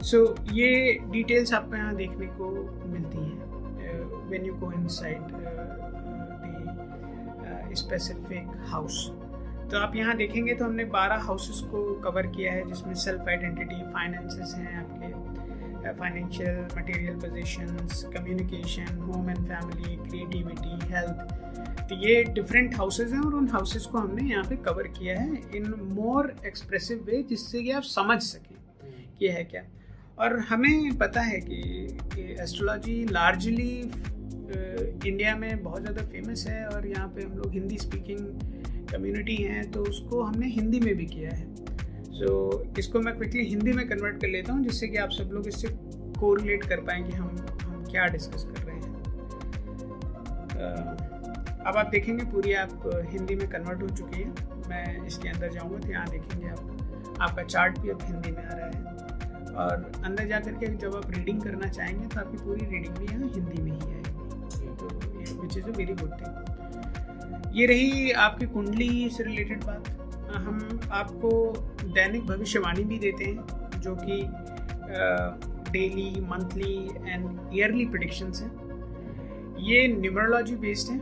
So ये डिटेल्स आपको यहाँ देखने को मिलती हैं when you go inside the specific house. तो आप यहाँ देखेंगे तो हमने 12 हाउसेस को कवर किया है, जिसमें सेल्फ आइडेंटिटी, फाइनेंसेस हैं आपके, financial, material positions, communication, home and family, creativity, health. तो ये डिफरेंट हाउसेस हैं और उन हाउसेस को हमने यहाँ पे कवर किया है इन मोर एक्सप्रेसिव वे, जिससे कि आप समझ सकें कि है क्या। और हमें पता है कि एस्ट्रोलॉजी लार्जली इंडिया में बहुत ज़्यादा फेमस है और यहाँ पे हम लोग हिंदी स्पीकिंग कम्युनिटी हैं, तो उसको हमने हिंदी में भी किया है। सो इसको मैं क्विकली हिंदी में कन्वर्ट कर लेता हूँ, जिससे कि आप सब लोग इससे कोरिलेट कर पाएँ कि हम क्या डिस्कस कर रहे हैं। अब आप देखेंगे पूरी आप हिंदी में कन्वर्ट हो चुकी है। मैं इसके अंदर जाऊँगा तो यहाँ देखेंगे आपका चार्ट भी अब हिंदी में आ रहा है, और अंदर जा कर के जब आप रीडिंग करना चाहेंगे तो आपकी पूरी रीडिंग भी यहाँ हिंदी में ही आएगी, तो विच is a very good thing. ये रही आपकी कुंडली से रिलेटेड बात। हम आपको दैनिक भविष्यवाणी भी देते हैं, जो कि daily, monthly and yearly predictions हैं। ये न्यूमरोलॉजी बेस्ड है।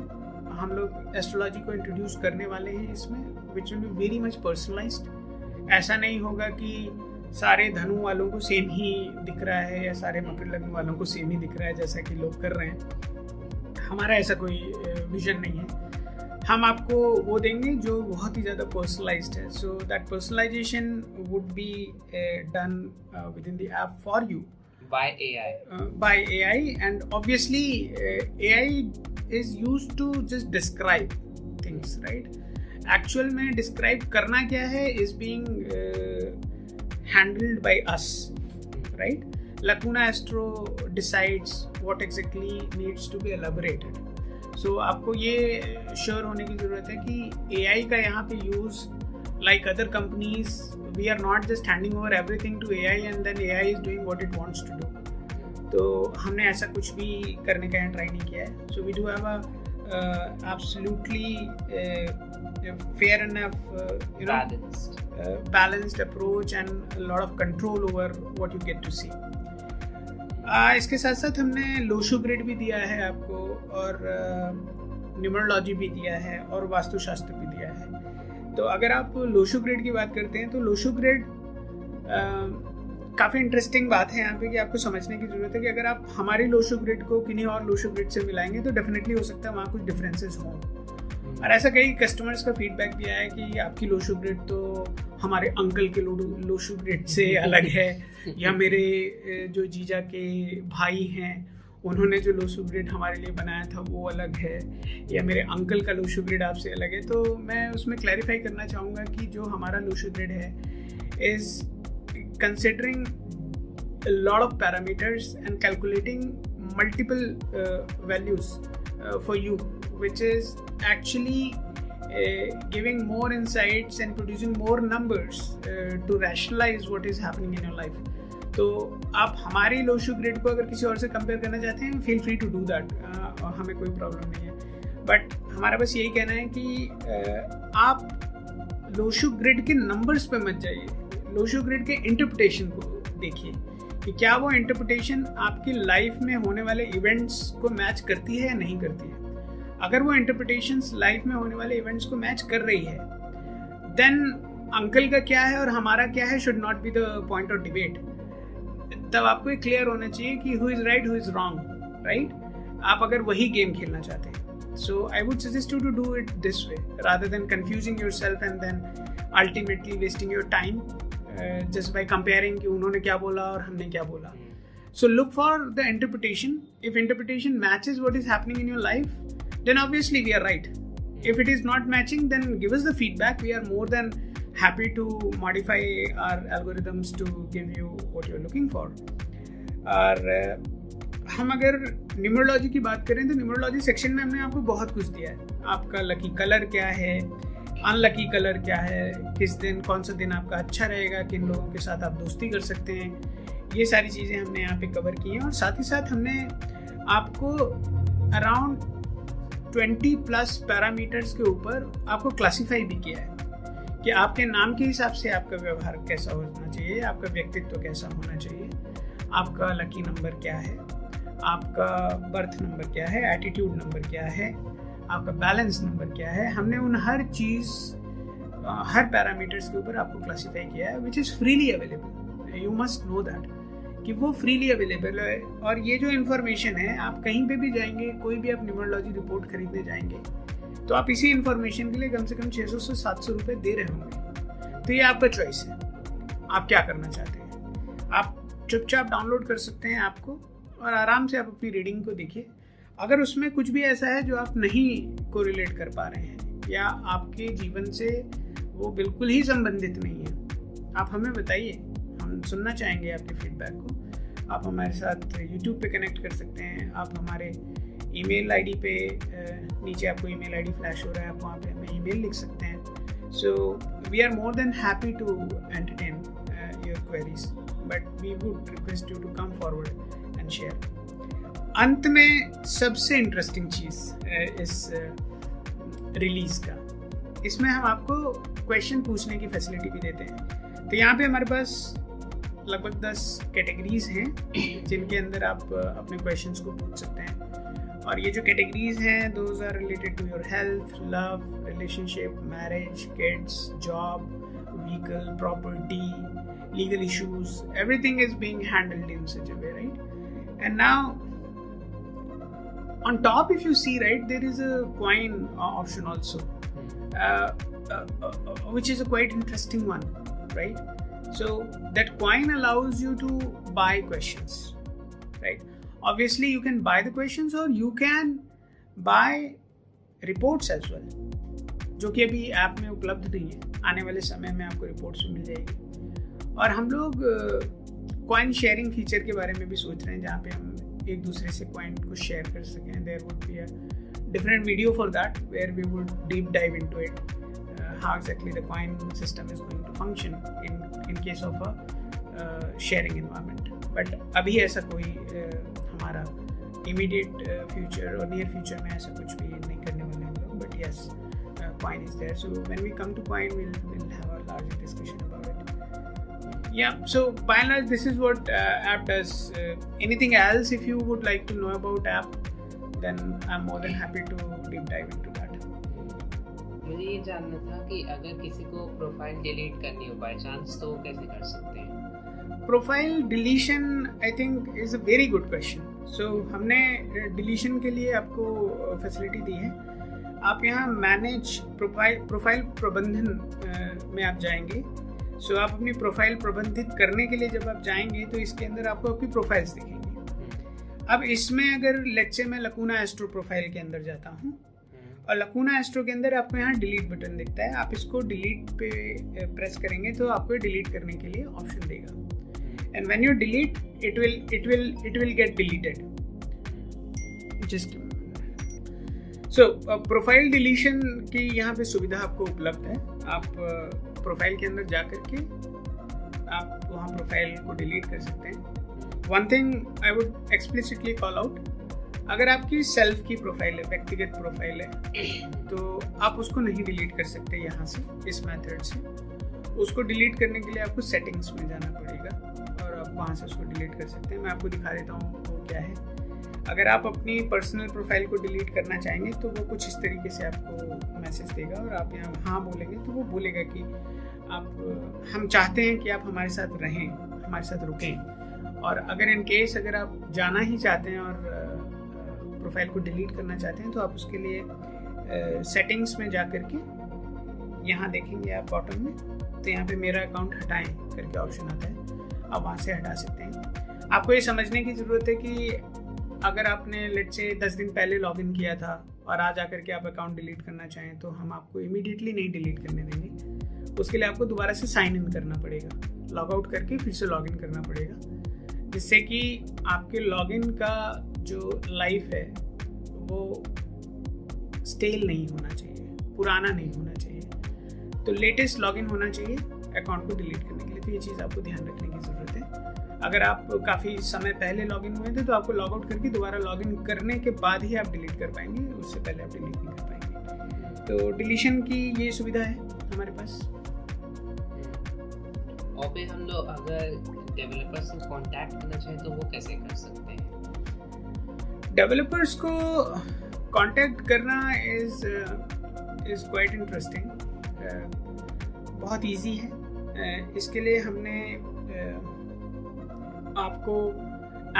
हम लोग एस्ट्रोलॉजी को इंट्रोड्यूस करने वाले हैं इसमें, which will be very much personalised. ऐसा नहीं होगा कि सारे धनु वालों को सेम ही दिख रहा है या सारे मकर लग्न वालों को सेम ही दिख रहा है, जैसा कि लोग कर रहे हैं। हमारा ऐसा कोई विजन नहीं है। हम आपको वो देंगे जो बहुत ही ज़्यादा पर्सनलाइज्ड है। So that personalisation would be done within the app for you by AI, and obviously AI is used to just describe things, right? Actual में describe करना क्या है is being handled by us, right? Lacuna Astro decides what exactly needs to be elaborated. So आपको ये sure होने की ज़रूरत है कि AI का यहाँ पे use like other companies, we are not just handing over everything to AI and then AI is doing what it wants to do. तो हमने ऐसा कुछ भी करने का यहाँ ट्राई नहीं किया है. So we do have a absolutely fair enough, balanced approach and a lot of control over what you get to see. इसके साथ साथ हमने LoshuGrid भी दिया है आपको, और न्यूमरोलॉजी भी दिया है, और वास्तुशास्त्र भी दिया है. तो अगर आप LoshuGrid की बात करते हैं तो LoshuGrid काफ़ी इंटरेस्टिंग बात है यहाँ पे कि आपको समझने की ज़रूरत है कि अगर आप हमारी LoshuGrid को किन्हीं और LoshuGrid से मिलाएंगे तो डेफिनेटली हो सकता है वहाँ कुछ डिफरेंसेस हों. और ऐसा कई कस्टमर्स का फीडबैक भी आया कि आपकी LoshuGrid तो हमारे अंकल के LoshuGrid से अलग है, या मेरे जो जीजा के भाई हैं उन्होंने जो LoshuGrid हमारे लिए बनाया था वो अलग है, या मेरे अंकल का LoshuGrid आपसे अलग है. तो मैं उसमें क्लैरिफाई करना चाहूँगा कि जो हमारा LoshuGrid है is considering a lot of parameters and calculating multiple values for you, which is actually giving more insights and producing more numbers to rationalize what is happening in your life. तो आप हमारी LoshuGrid को अगर किसी और से compare करना चाहते हैं, feel free to do that, हमें कोई प्रॉब्लम नहीं है. बट हमारा बस यही कहना है कि आप LoshuGrid के नंबर्स पे मत जाइए, LoshuGrid के इंटरप्रिटेशन को देखिए कि क्या वो इंटरप्रिटेशन आपकी लाइफ में होने वाले इवेंट्स को मैच करती है या नहीं करती है. अगर वो इंटरप्रिटेशंस लाइफ में होने वाले इवेंट्स को मैच कर रही है, देन अंकल का क्या है और हमारा क्या है should not be the point of debate. तब आपको ये क्लियर होना चाहिए कि who is right, who is wrong, right. आप अगर वही गेम खेलना चाहते हैं, so I would suggest you to do it this way rather than confusing yourself and then ultimately wasting your time just by comparing कि उन्होंने क्या बोला और हमने क्या बोला. So look for the interpretation. If interpretation matches what is happening in your life, then obviously we are right. If it is not matching, then give us the feedback. We are more than happy to modify our algorithms to give you what you are looking for. और हम अगर numerology की बात करें तो numerology section में हमने आपको बहुत कुछ दिया है. आपका लकी कलर क्या है, अनलकी कलर क्या है, किस दिन कौन सा दिन आपका अच्छा रहेगा, किन लोगों के साथ आप दोस्ती कर सकते हैं, ये सारी चीज़ें हमने यहाँ पे कवर की हैं. और साथ ही साथ हमने आपको अराउंड 20+ पैरामीटर्स के ऊपर आपको क्लासीफाई भी किया है कि आपके नाम के हिसाब से आपका व्यवहार कैसा होना चाहिए, आपका व्यक्तित्व कैसा होना चाहिए, आपका लकी नंबर क्या है, आपका बर्थ नंबर क्या है, एटीट्यूड नंबर क्या है, आपका बैलेंस नंबर क्या है। हमने उन हर चीज़, हर पैरामीटर्स के ऊपर आपको क्लासीफाई किया है, which is freely available. You must know that कि वो फ्रीली अवेलेबल है। और ये जो इन्फॉर्मेशन है, आप कहीं पे भी जाएंगे, कोई भी आप न्यूमरोलॉजी रिपोर्ट खरीदने जाएंगे तो आप इसी इन्फॉर्मेशन के लिए कम से कम 600 से 700 रुपये दे रहे होंगे। तो ये आपका चॉइस है, आप क्या करना चाहते हैं। आप चुपचाप डाउनलोड कर सकते हैं ऐप को और आराम से आप अपनी रीडिंग को देखिए। अगर उसमें कुछ भी ऐसा है जो आप नहीं कोरिलेट कर पा रहे हैं या आपके जीवन से वो बिल्कुल ही संबंधित नहीं है, आप हमें बताइए, हम सुनना चाहेंगे आपके फीडबैक को। आप हमारे साथ यूट्यूब पे कनेक्ट कर सकते हैं, आप हमारे ईमेल आईडी पे, नीचे आपको ईमेल आईडी फ्लैश हो रहा है, आप वहाँ पे हमें ईमेल लिख सकते हैं। So we are more than happy to entertain your queries, but we would request you to come forward and share. अंत में सबसे इंटरेस्टिंग चीज़ इस रिलीज का, इसमें हम आपको क्वेश्चन पूछने की फैसिलिटी भी देते हैं। तो यहाँ पे हमारे पास लगभग 10 कैटेगरीज हैं जिनके अंदर आप अपने क्वेश्चंस को पूछ सकते हैं। और ये जो कैटेगरीज हैं, those are related to your health, love, relationship, marriage, kids, job, vehicle, property, legal issues, everything is being handled in such a way, right? And now on top, if you see, right, there is a coin option also, which is a quite interesting one, right? So that coin allows you to buy questions, right? Obviously you can buy the questions or you can buy reports as well, जो कि अभी app में उपलब्ध नहीं है। आने वाले समय में आपको रिपोर्ट्स मिल जाएगी। और हम लोग कॉइन शेयरिंग फीचर के बारे में भी सोच रहे हैं, जहाँ पे हम एक दूसरे से कॉइन को शेयर कर सकें। There would be a different video for that where we would deep dive into it, how exactly the coin system is going to function in case of a sharing environment. But अभी ऐसा कोई हमारा immediate future और near future में ऐसा कुछ भी नहीं करने वाले हम लोग। But yes, coin is there, so when we come to coin we'll have a larger discussion about it. Yeah, so by and large this is what app does. Anything else if you would like to know about app, then I'm more than happy to deep dive into that. मुझे ये जानना था कि अगर किसी को profile delete करनी हो बाय चांस तो वो कैसे कर सकते हैं? Profile deletion I think is a very good question. So हमने डिलीशन के लिए आपको फैसिलिटी दी है। आप यहाँ मैनेज प्रोफाइल प्रबंधन में आप जाएंगे। सो आप अपनी प्रोफाइल प्रबंधित करने के लिए जब आप जाएंगे तो इसके अंदर आपको आपकी प्रोफाइल्स दिखेंगी। अब इसमें अगर लेट्स से मैं लकूना एस्ट्रो प्रोफाइल के अंदर जाता हूँ और लकूना एस्ट्रो के अंदर आपको यहाँ डिलीट बटन दिखता है, आप इसको डिलीट पे प्रेस करेंगे तो आपको डिलीट करने के लिए ऑप्शन देगा। And when you delete it will get deleted. Just so profile deletion की यहाँ पे सुविधा आपको उपलब्ध है। आप प्रोफाइल के अंदर जा करके आप वहाँ प्रोफाइल को डिलीट कर सकते हैं। One thing I would explicitly call out, अगर आपकी सेल्फ की प्रोफाइल है, व्यक्तिगत प्रोफाइल है, तो आप उसको नहीं डिलीट कर सकते यहाँ से, इस मेथड से। उसको डिलीट करने के लिए आपको सेटिंग्स में जाना पड़ेगा और आप वहाँ से उसको डिलीट कर सकते हैं। मैं आपको दिखा देता हूँ वो क्या है। अगर आप अपनी पर्सनल प्रोफाइल को डिलीट करना चाहेंगे तो वो कुछ इस तरीके से आपको मैसेज देगा और आप यहाँ हाँ बोलेंगे तो वो बोलेगा कि हम चाहते हैं कि आप हमारे साथ रहें, हमारे साथ रुकें। और अगर इन केस अगर आप जाना ही चाहते हैं और प्रोफाइल को डिलीट करना चाहते हैं तो आप उसके लिए सेटिंग्स में जा कर के यहाँ देखेंगे आप बॉटम में, तो यहाँ पे मेरा अकाउंट हटाएं करके ऑप्शन आता है, आप वहाँ से हटा सकते हैं। आपको ये समझने की ज़रूरत है कि अगर आपने लेट्स से 10 दिन पहले लॉगिन किया था और आज आकर के आप अकाउंट डिलीट करना चाहें तो हम आपको इमीडिएटली नहीं डिलीट करने देंगे। उसके लिए आपको दोबारा से साइन इन करना पड़ेगा, लॉग आउट करके फिर से लॉगिन करना पड़ेगा, जिससे कि आपके लॉगिन का जो लाइफ है वो स्टेल नहीं होना चाहिए, पुराना नहीं होना चाहिए। तो लेटेस्ट लॉगिन होना चाहिए अकाउंट को डिलीट करने के लिए। तो ये चीज़ आपको ध्यान रखने की ज़रूरत है। अगर आप काफ़ी समय पहले लॉगिन हुए थे तो आपको लॉग आउट करके दोबारा लॉगिन करने के बाद ही आप डिलीट कर पाएंगे, उससे पहले आप डिलीट नहीं कर पाएंगे। तो डिलीशन की ये सुविधा है हमारे पास। और फिर हम लोग अगर डेवलपर्स को कांटेक्ट करना चाहें तो वो कैसे कर सकते हैं? डेवलपर्स को कांटेक्ट करना इज़ क्वाइट इंटरेस्टिंग, बहुत इजी है। इसके लिए हमने आपको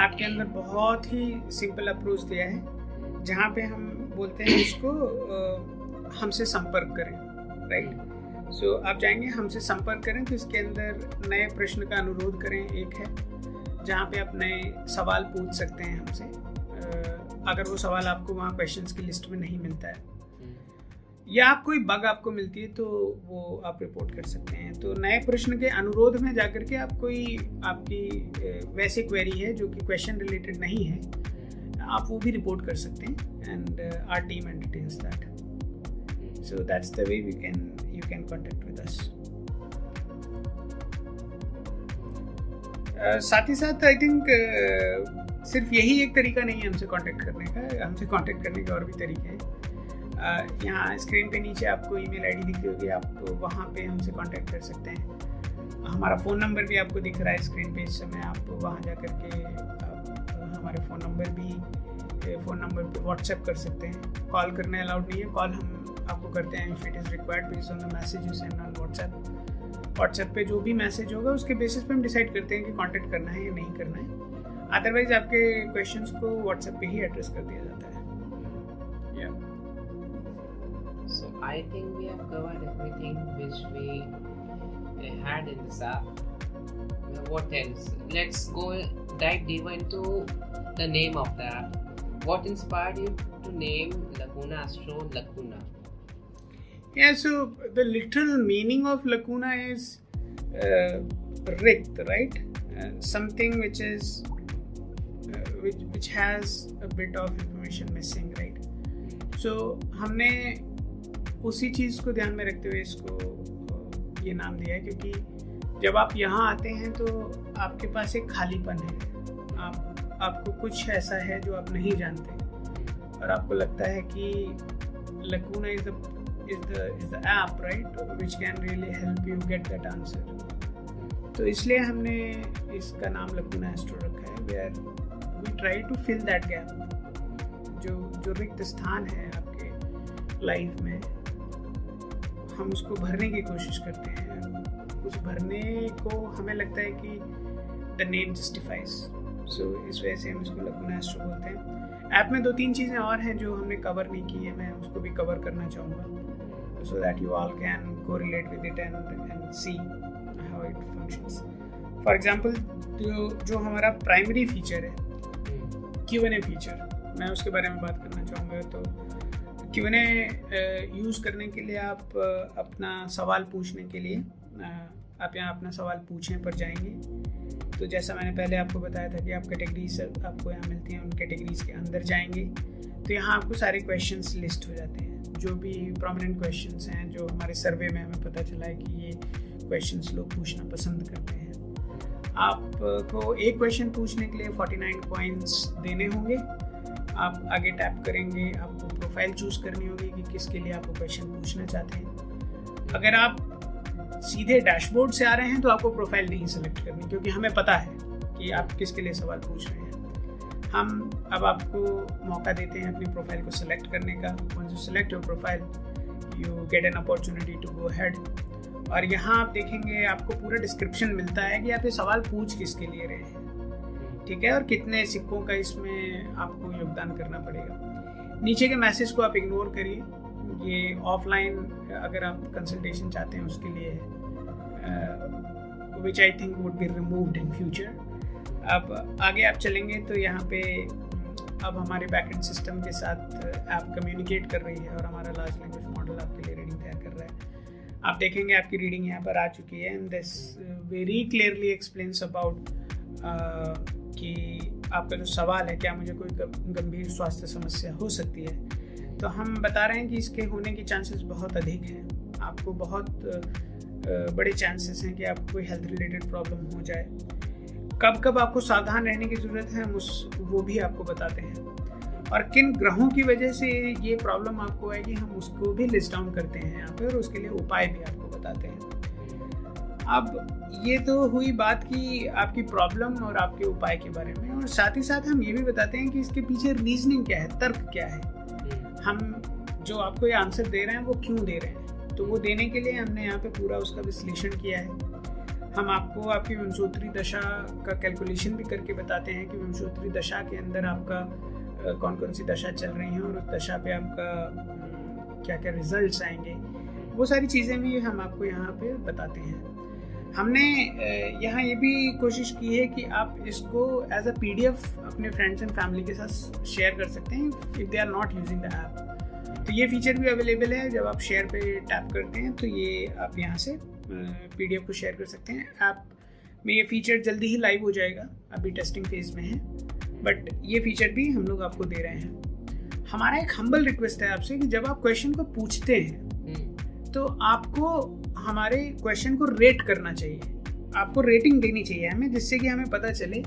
ऐप के अंदर बहुत ही सिंपल अप्रोच दिया है, जहाँ पे हम बोलते हैं इसको हमसे संपर्क करें, राइट। सो आप जाएंगे हमसे संपर्क करें, तो इसके अंदर नए प्रश्न का अनुरोध करें एक है, जहाँ पे आप नए सवाल पूछ सकते हैं हमसे, अगर वो सवाल आपको वहाँ क्वेश्चंस की लिस्ट में नहीं मिलता है, या आप कोई बग आपको मिलती है तो वो आप रिपोर्ट कर सकते हैं। तो नए प्रश्न के अनुरोध में जाकर के आप कोई आपकी वैसे क्वेरी है जो कि क्वेश्चन रिलेटेड नहीं है, आप वो भी रिपोर्ट कर सकते हैं, and our team entertains that. So that's the way you can contact with us. साथ ही साथ आई थिंक सिर्फ यही एक तरीका नहीं है हमसे कांटेक्ट करने का, हमसे कांटेक्ट करने के और भी तरीके हैं। यहाँ स्क्रीन पे नीचे आपको ईमेल आईडी दिख रही होगी, आप वहाँ पे हमसे कांटेक्ट कर सकते हैं। हमारा फ़ोन नंबर भी आपको दिख रहा है स्क्रीन पे इस समय, आप वहाँ जा कर के हमारे फ़ोन नंबर पे व्हाट्सएप कर सकते हैं। कॉल करना अलाउड नहीं है, कॉल हम आपको करते हैं if it is required based on the message you send on WhatsApp पे जो भी मैसेज होगा उसके बेसिस पे हम डिसाइड करते हैं कि कांटेक्ट करना है या नहीं करना है। अदरवाइज आपके क्वेश्चंस को व्हाट्सएप पे ही एड्रेस कर दिया जाता है। So I think we have covered everything which we had in this app. What else? Let's go dive deeper into the name of the app. What inspired you to name Laguna Astro Laguna? Yeah, so the literal meaning of Laguna is rikt, right? Something which is which has a bit of information missing, right? So हमने उसी चीज़ को ध्यान में रखते हुए इसको ये नाम दिया है, क्योंकि जब आप यहाँ आते हैं तो आपके पास एक खालीपन है, आपको कुछ ऐसा है जो आप नहीं जानते, और आपको लगता है कि Lacuna is the app, right, which can really help you get that answer. तो इसलिए हमने इसका नाम लकूना एस्ट्रो रखा है, where we try to fill that gap, जो रिक्त स्थान है आपके लाइफ में, हम उसको भरने की कोशिश करते हैं। उस भरने को हमें लगता है कि द नेम जस्टिफाइज, सो इस वजह से हम इसको लकूना एस्ट्रो बोलते हैं। ऐप में 2-3 चीज़ें और हैं जो हमने कवर नहीं की है, मैं उसको भी कवर करना चाहूँगा, सो that you all can correlate with it and see how it functions. For example जो हमारा प्राइमरी फीचर है Q&A फीचर, मैं उसके बारे में बात करना चाहूँगा। तो Q&A यूज़ करने के लिए आप अपना सवाल पूछने के लिए आप यहाँ अपना सवाल पूछने पर जाएंगे। तो जैसा मैंने पहले आपको बताया था कि आप कैटेगरीज आपको यहाँ मिलती हैं, उन कैटेगरीज़ के अंदर जाएंगे तो यहाँ आपको सारे क्वेश्चंस लिस्ट हो जाते हैं, जो भी प्रोमिनेंट क्वेश्चंस हैं, जो हमारे सर्वे में हमें पता चला है कि ये क्वेश्चंस लोग पूछना पसंद करते हैं। आपको एक क्वेश्चन पूछने के लिए 49 कॉइन्स देने होंगे। आप आगे टैप करेंगे, आपको प्रोफाइल चूज़ करनी होगी कि किसके लिए आपको क्वेश्चन पूछना चाहते हैं। अगर आप सीधे डैशबोर्ड से आ रहे हैं तो आपको प्रोफाइल नहीं सेलेक्ट करनी, क्योंकि हमें पता है कि आप किसके लिए सवाल पूछ रहे हैं। हम अब आपको मौका देते हैं अपनी प्रोफाइल को सेलेक्ट करने का। Once you select your profile you get an opportunity to go ahead, और यहाँ आप देखेंगे आपको पूरा डिस्क्रिप्शन मिलता है कि आप ये सवाल पूछ किसके लिए रहे हैं, ठीक है, और कितने सिक्कों का इसमें आपको योगदान करना पड़ेगा। नीचे के मैसेज को आप इग्नोर करिए, ये ऑफलाइन अगर आप कंसल्टेशन चाहते हैं उसके लिए है, which I think would be removed in future. अब आगे आप चलेंगे तो यहाँ पे अब हमारे बैकएंड सिस्टम के साथ ऐप कम्युनिकेट कर रही है और हमारा लार्ज लैंग्वेज मॉडल आपके लिए रीडिंग तैयार कर रहा है। आप देखेंगे आपकी रीडिंग यहाँ पर आ चुकी है, and this very clearly explains about कि आपका जो सवाल है, क्या मुझे कोई गंभीर स्वास्थ्य समस्या हो सकती है। तो हम बता रहे हैं कि इसके होने की चांसेस बहुत अधिक हैं, आपको बहुत बड़े चांसेस हैं कि आपको कोई हेल्थ रिलेटेड प्रॉब्लम हो जाए। कब कब आपको सावधान रहने की ज़रूरत है हम वो भी आपको बताते हैं, और किन ग्रहों की वजह से ये प्रॉब्लम आपको आएगी हम उसको भी लिस्ट डाउन करते हैं यहाँ पे, और उसके लिए उपाय भी आपको बताते हैं। अब ये तो हुई बात की आपकी प्रॉब्लम और आपके उपाय के बारे में, और साथ ही साथ हम ये भी बताते हैं कि इसके पीछे रीजनिंग क्या है, तर्क क्या है। हम जो आपको ये आंसर दे रहे हैं वो क्यों दे रहे हैं। तो वो देने के लिए हमने यहाँ पे पूरा उसका विश्लेषण किया है। हम आपको आपकी वंशोत्तरी दशा का कैलकुलेशन भी करके बताते हैं कि वंशोत्तरी दशा के अंदर आपका कौन कौन सी दशा चल रही हैं और उस दशा पे आपका क्या क्या रिजल्ट्स आएंगे, वो सारी चीज़ें भी हम आपको यहाँ पे बताते हैं। हमने यहाँ ये भी कोशिश की है कि आप इसको एज अ PDF अपने फ्रेंड्स एंड फैमिली के साथ शेयर कर सकते हैं if they are not using the app. तो ये फीचर भी अवेलेबल है। जब आप शेयर पे टैप करते हैं तो ये आप यहाँ से PDF को शेयर कर सकते हैं। ऐप में ये फीचर जल्दी ही लाइव हो जाएगा, अभी टेस्टिंग फेज में है, बट ये फीचर भी हम लोग आपको दे रहे हैं। हमारा एक हम्बल रिक्वेस्ट है आपसे कि जब आप क्वेश्चन को पूछते हैं तो आपको हमारे क्वेश्चन को रेट करना चाहिए, आपको रेटिंग देनी चाहिए हमें, जिससे कि हमें पता चले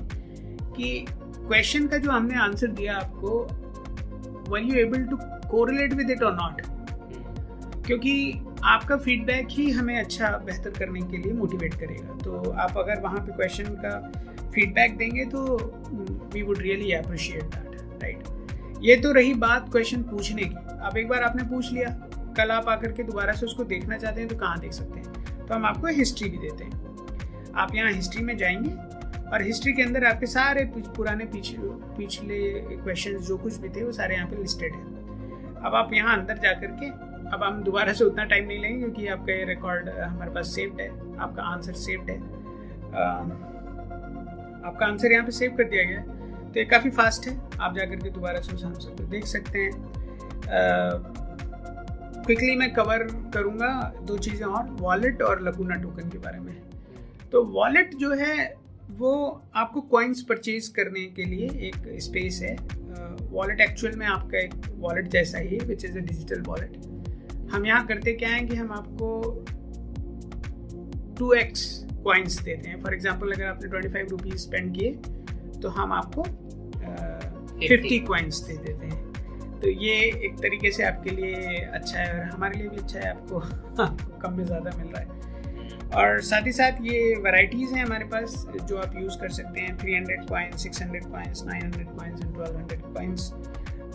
कि क्वेश्चन का जो हमने आंसर दिया आपको, were you able to correlate with it और नॉट। क्योंकि आपका फीडबैक ही हमें अच्छा बेहतर करने के लिए मोटिवेट करेगा। तो आप अगर वहाँ पे क्वेश्चन का फीडबैक देंगे तो we would really appreciate that, right. ये तो रही बात क्वेश्चन पूछने की। अब एक बार आपने पूछ लिया, कल आप आकर के दोबारा से उसको देखना चाहते हैं तो कहाँ देख सकते हैं? तो हम आपको हिस्ट्री भी देते हैं। आप यहाँ हिस्ट्री में जाएंगे और हिस्ट्री के अंदर आपके सारे पुराने पिछले क्वेश्चंस जो कुछ भी थे वो सारे यहाँ पे लिस्टेड हैं। अब आप यहाँ अंदर जा कर के, अब हम दोबारा से उतना टाइम नहीं लेंगे क्योंकि आपका ये रिकॉर्ड हमारे पास सेव्ड है, आपका आंसर सेव्ड है, आपका आंसर यहाँ पे सेव कर दिया गया है। तो ये काफ़ी फास्ट है, आप जा कर के दोबारा से उस आंसर को देख सकते हैं। क्विकली मैं कवर करूँगा दो चीज़ें और, वॉलेट और लकूना टोकन के बारे में। तो वॉलेट जो है वो आपको कॉइन्स परचेज करने के लिए एक स्पेस है। वॉलेट एक्चुअल में आपका एक वॉलेट जैसा ही है, which is a digital wallet. हम यहाँ करते क्या है कि हम आपको 2x कॉइन्स देते हैं। फॉर एग्जांपल अगर आपने 25 रुपीज़ स्पेंड किए तो हम आपको 50 कॉइन्स दे देते हैं। तो ये एक तरीके से आपके लिए अच्छा है और हमारे लिए भी अच्छा है, आपको कम में ज़्यादा मिल रहा है। और साथ ही साथ ये वैरायटीज़ हैं हमारे पास जो आप यूज़ कर सकते हैं। 300 coins, 600 coins, 900 coins and 1200 coins.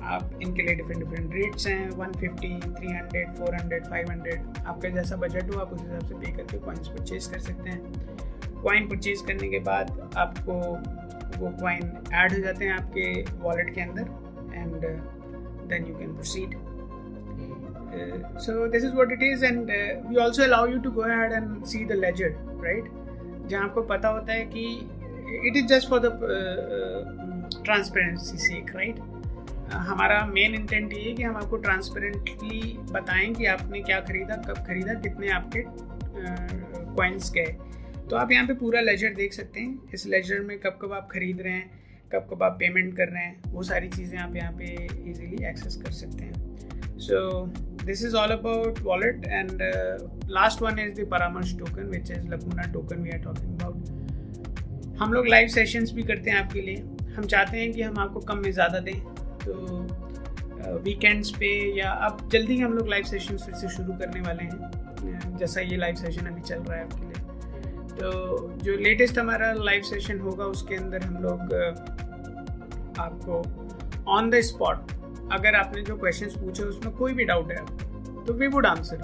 आप इनके लिए डिफरेंट रेट्स हैं, 150, 300, 400, 500। आपका जैसा बजट हो आप उस हिसाब से पे करके कॉइन्स परचेज कर सकते हैं। कॉइन परचेज करने के बाद आपको वो कॉइन ऐड हो जाते हैं आपके वॉलेट के अंदर and then you can proceed. So this is what it is, and we also allow you to go ahead and see the ledger, right? जहाँ आपको पता होता है कि it is just for the transparency sake, right? हमारा main intent ये है कि हम आपको ट्रांसपेरेंटली बताएं कि आपने क्या खरीदा, कब खरीदा, कितने आपके कॉइन्स गए। तो आप यहाँ पे पूरा लेजर देख सकते हैं। इस लेजर में कब कब आप खरीद रहे हैं, कब कब आप पेमेंट कर रहे हैं, वो सारी चीज़ें आप यहाँ पे इजीली एक्सेस कर सकते हैं। So this is all about wallet and last one is the परामर्श token which is Lacuna token we are talking about. हम लोग लाइव सेशंस भी करते हैं आपके लिए। हम चाहते हैं कि हम आपको कम में ज़्यादा दें, तो वीकेंड्स पे या अब जल्दी ही हम लोग लाइव सेशंस फिर से शुरू करने वाले हैं, जैसा ये लाइव सेशन अभी चल रहा है आपके लिए। तो जो लेटेस्ट हमारा लाइव सेशन होगा उसके अंदर हम लोग आपको ऑन द स्पॉट, अगर आपने जो क्वेश्चंस पूछे उसमें कोई भी डाउट है आपको, तो we would answer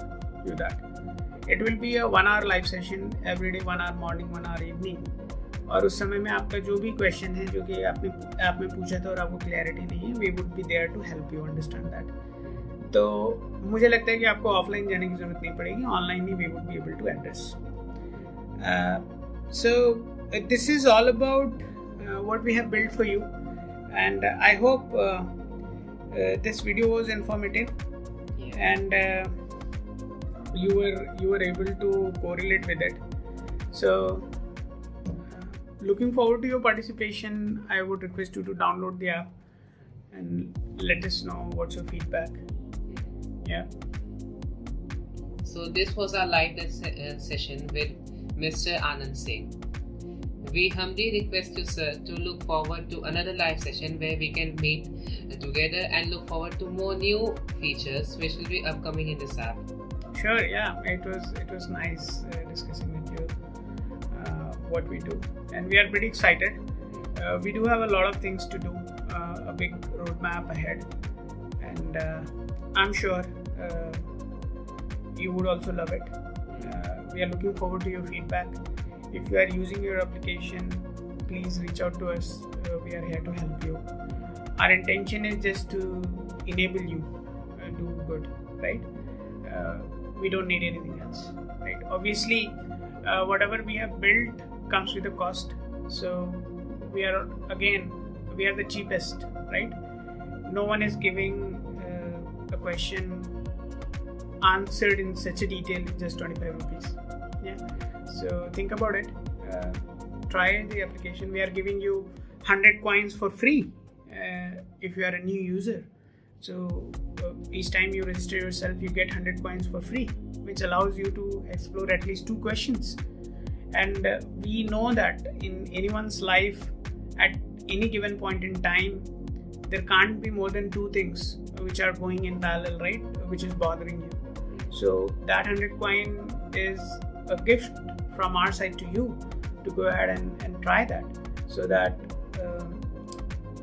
you that. It will be a 1 hour live session every day, 1 hour morning, 1 hour evening. और उस समय में आपका जो भी क्वेश्चन है जो कि आपने ऐप में पूछा था और आपको क्लैरिटी नहीं है, we would be there to help you understand that. तो मुझे लगता है कि आपको ऑफलाइन जाने की ज़रूरत नहीं पड़ेगी, ऑनलाइन ही we would be able to address. So this is all about what we have built for you, and I hope this video was informative, and you were able to correlate with it. So looking forward to your participation. I would request you to download the app and let us know what's your feedback. Yeah. So this was our live session with Mr. Anand Singh. We humbly request you, sir, to look forward to another live session where we can meet together and look forward to more new features which will be upcoming in this app. Sure, yeah. It was nice discussing with you what we do, and we are pretty excited. We do have a lot of things to do, a big roadmap ahead, and I'm sure you would also love it. We are looking forward to your feedback. If you are using your application, please reach out to us. We are here to help you. Our intention is just to enable you do good, right? We don't need anything else, right? Obviously, whatever we have built comes with a cost. So we are the cheapest, right? No one is giving a question answered in such a detail in just 25 rupees. Yeah. So think about it. Try the application. We are giving you 100 coins for free if you are a new user. So each time you register yourself, you get 100 coins for free, which allows you to explore at least 2 questions. And we know that in anyone's life at any given point in time, there can't be more than 2 things which are going in parallel, right? Which is bothering you. So that 100 coin is a gift from our side to you to go ahead and try that, so that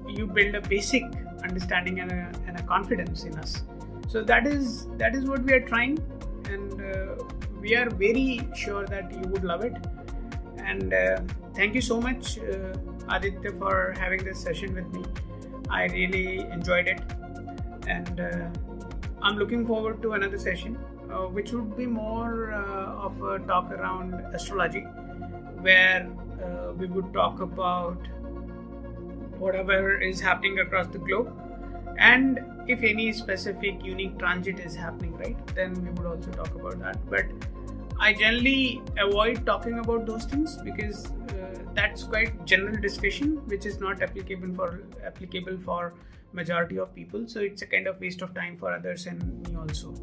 you build a basic understanding and a confidence in us. So that is what we are trying, and we are very sure that you would love it. And thank you so much, Aditya, for having this session with me. I really enjoyed it, and I'm looking forward to another session, which would be more of a talk around astrology, where we would talk about whatever is happening across the globe, and if any specific unique transit is happening, right, then we would also talk about that. But I generally avoid talking about those things because that's quite general discussion, which is not applicable for majority of people. So it's a kind of waste of time for others and me also.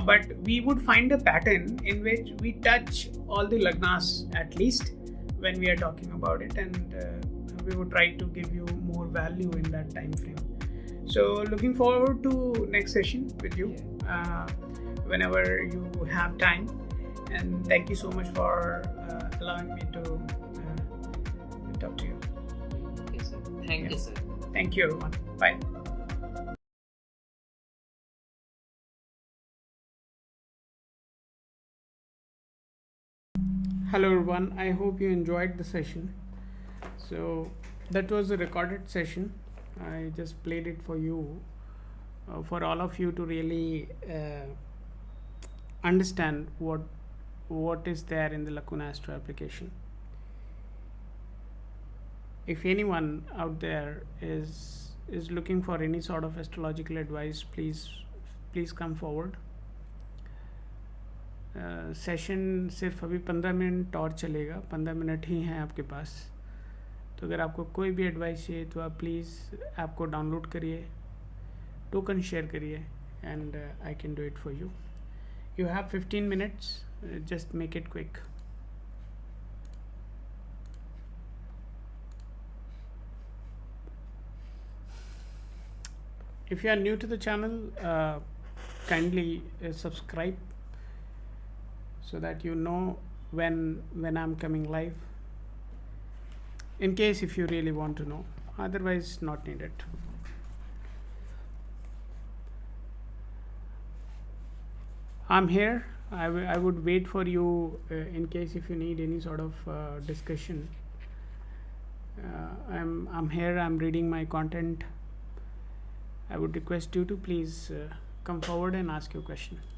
But we would find a pattern in which we touch all the lagnas at least when we are talking about it, and we would try to give you more value in that time frame. So looking forward to next session with you whenever you have time. And thank you so much for allowing me to talk to you. Okay, sir. Thank you, sir. Thank you, everyone. Bye. Hello, everyone. I hope you enjoyed the session. So that was a recorded session. I just played it for you, for all of you to really understand what is there in the Lacuna Astro application. If anyone out there is looking for any sort of astrological advice, please come forward. Session सिर्फ अभी 15 minute और चलेगा, 15 minute ही हैं आपके पास. तो अगर आपको कोई भी एडवाइस चाहिए तो आप प्लीज़ ऐप को डाउनलोड करिए, टोकन शेयर करिए, and I can do it for you. You have 15 minutes, just make it quick. If you are new to the channel, kindly subscribe so that you know when I'm coming live, in case if you really want to know. Otherwise, not needed. I'm here. I would wait for you in case if you need any sort of discussion. I'm here. I'm reading my content. I would request you to please come forward and ask your question.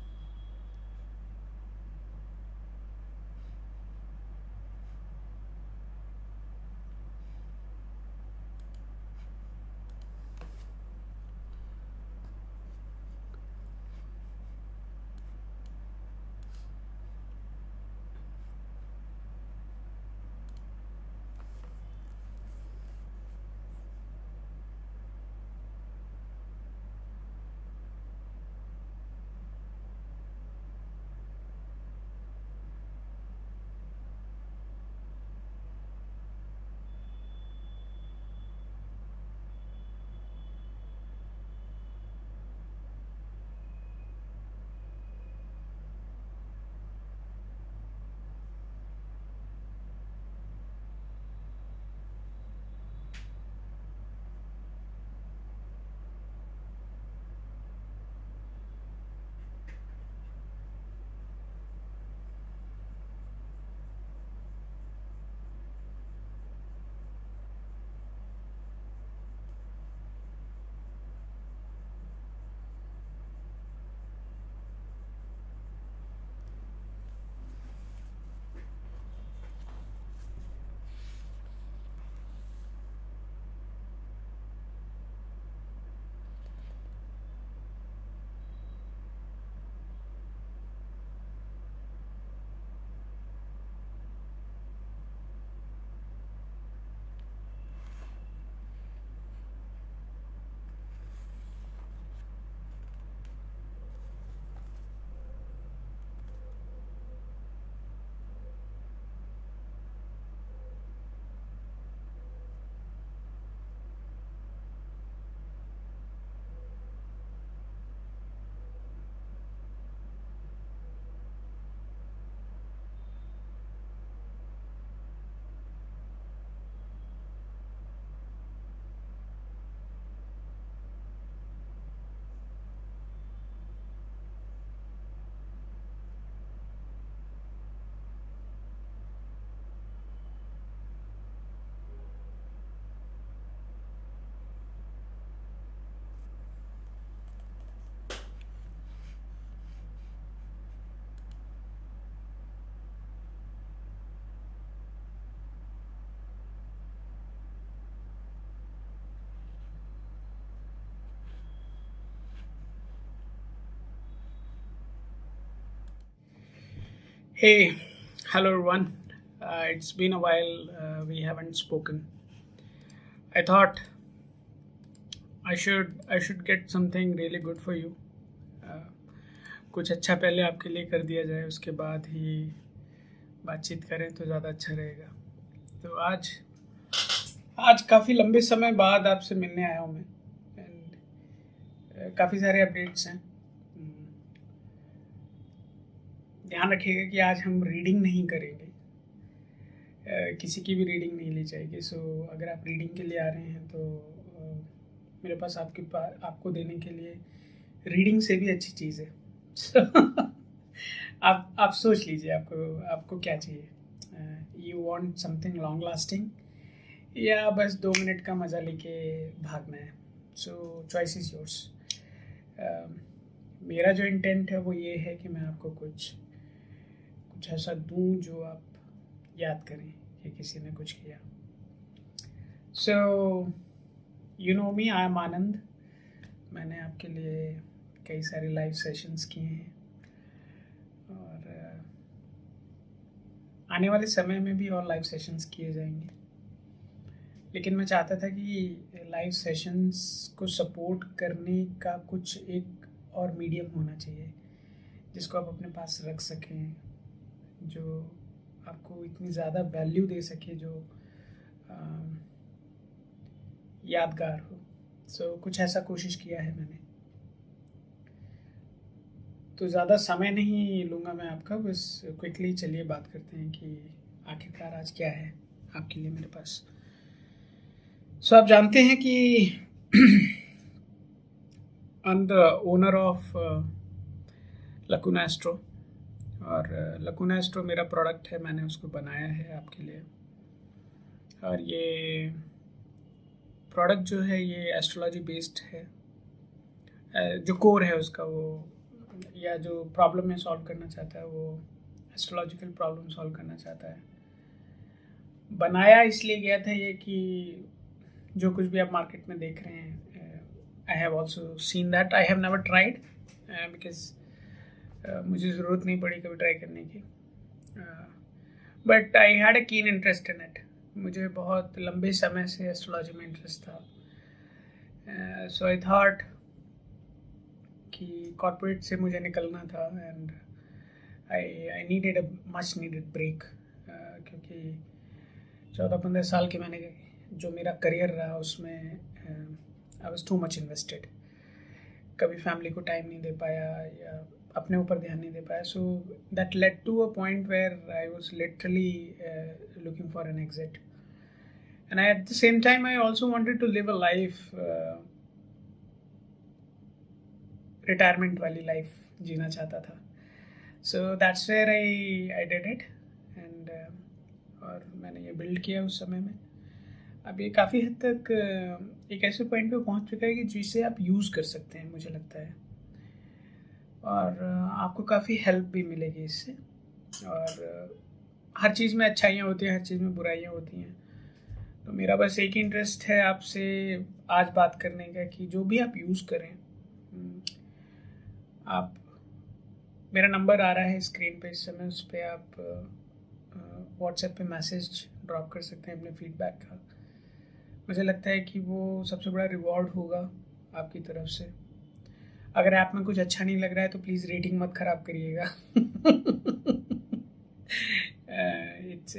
Hey, hello everyone. It's been a while. We haven't spoken. I thought I should get something really good for you. Uh, कुछ अच्छा पहले आपके लिए कर दिया जाए, उसके बाद ही बातचीत करें तो ज़्यादा अच्छा रहेगा. तो आज आज काफ़ी लंबे समय बाद आपसे मिलने आया हूँ मैं. एंड काफ़ी सारे अपडेट्स हैं. ध्यान रखिएगा कि आज हम रीडिंग नहीं करेंगे. किसी की भी रीडिंग नहीं ली जाएगी. सो अगर आप रीडिंग के लिए आ रहे हैं तो मेरे पास आपको देने के लिए रीडिंग से भी अच्छी चीज़ है. So, आप सोच लीजिए आपको क्या चाहिए. You want something long lasting या बस 2 मिनट का मज़ा लेके भागना है. सो चॉइस इज़ योर्स. मेरा जो इंटेंट है वो ये है कि मैं आपको कुछ ऐसा दूं जो आप याद करें कि किसी ने कुछ किया. So you know me, I am Anand. मैंने आपके लिए कई सारे लाइव सेशंस किए हैं और आने वाले समय में भी और लाइव सेशंस किए जाएंगे. लेकिन मैं चाहता था कि लाइव सेशंस को सपोर्ट करने का कुछ एक और मीडियम होना चाहिए जिसको आप अपने पास रख सकें, जो आपको इतनी ज़्यादा वैल्यू दे सके, जो यादगार हो. सो कुछ ऐसा कोशिश किया है मैंने. तो ज़्यादा समय नहीं लूँगा मैं आपका. बस क्विकली चलिए बात करते हैं कि आखिरकार आज क्या है आपके लिए मेरे पास. सो आप जानते हैं कि I am the owner of Lacuna Astro. और लकुना एस्ट्रो मेरा प्रोडक्ट है. मैंने उसको बनाया है आपके लिए. और ये प्रोडक्ट जो है ये एस्ट्रोलॉजी बेस्ड है. जो कोर है उसका, वो या जो प्रॉब्लम में सॉल्व करना चाहता है वो एस्ट्रोलॉजिकल प्रॉब्लम सॉल्व करना चाहता है. बनाया इसलिए गया था ये कि जो कुछ भी आप मार्केट में देख रहे हैं, I have also seen that. I have never tried because मुझे ज़रूरत नहीं पड़ी कभी ट्राई करने की. But I had a keen interest in it. मुझे बहुत लंबे समय से एस्ट्रोलॉजी में इंटरेस्ट था. सो आई थॉट कि कॉर्पोरेट से मुझे निकलना था and I needed a much needed break. क्योंकि 14-15 साल के मैंने जो मेरा करियर रहा उसमें I was too much invested. कभी फैमिली को टाइम नहीं दे पाया या अपने ऊपर ध्यान नहीं दे पाया. So that led to a point where I was literally looking for an exit. And at the same time I also wanted to live a life, retirement वाली लाइफ जीना चाहता था. So that's where I did it. And और मैंने ये build किया उस समय में. अब ये काफ़ी हद तक एक ऐसे पॉइंट पे पहुंच चुका है कि जिसे आप यूज़ कर सकते हैं, मुझे लगता है. और आपको काफ़ी हेल्प भी मिलेगी इससे. और हर चीज़ में अच्छाइयाँ होती हैं, हर चीज़ में बुराइयाँ होती हैं. तो मेरा बस एक ही इंटरेस्ट है आपसे आज बात करने का कि जो भी आप यूज़ करें, आप, मेरा नंबर आ रहा है स्क्रीन पे इस समय, उस पर आप व्हाट्सएप पे मैसेज ड्रॉप कर सकते हैं अपने फीडबैक का. मुझे लगता है कि वो सबसे बड़ा रिवॉर्ड होगा आपकी तरफ से. अगर ऐप में कुछ अच्छा नहीं लग रहा है तो प्लीज़ रेटिंग मत ख़राब करिएगा.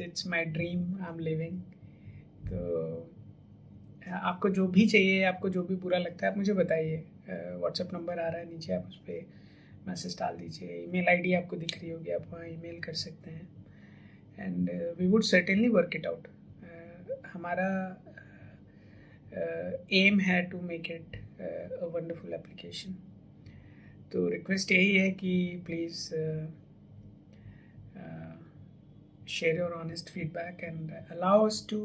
It's my dream I am living. तो आपको जो भी चाहिए, आपको जो भी बुरा लगता है आप मुझे बताइए. व्हाट्सएप नंबर आ रहा है नीचे, आप उस पर मैसेज डाल दीजिए. ईमेल आईडी आपको दिख रही होगी, आप वहाँ ईमेल कर सकते हैं. And we would certainly work it out. हमारा एम है to make it a wonderful application. तो रिक्वेस्ट यही है कि please share your honest feedback and allow us to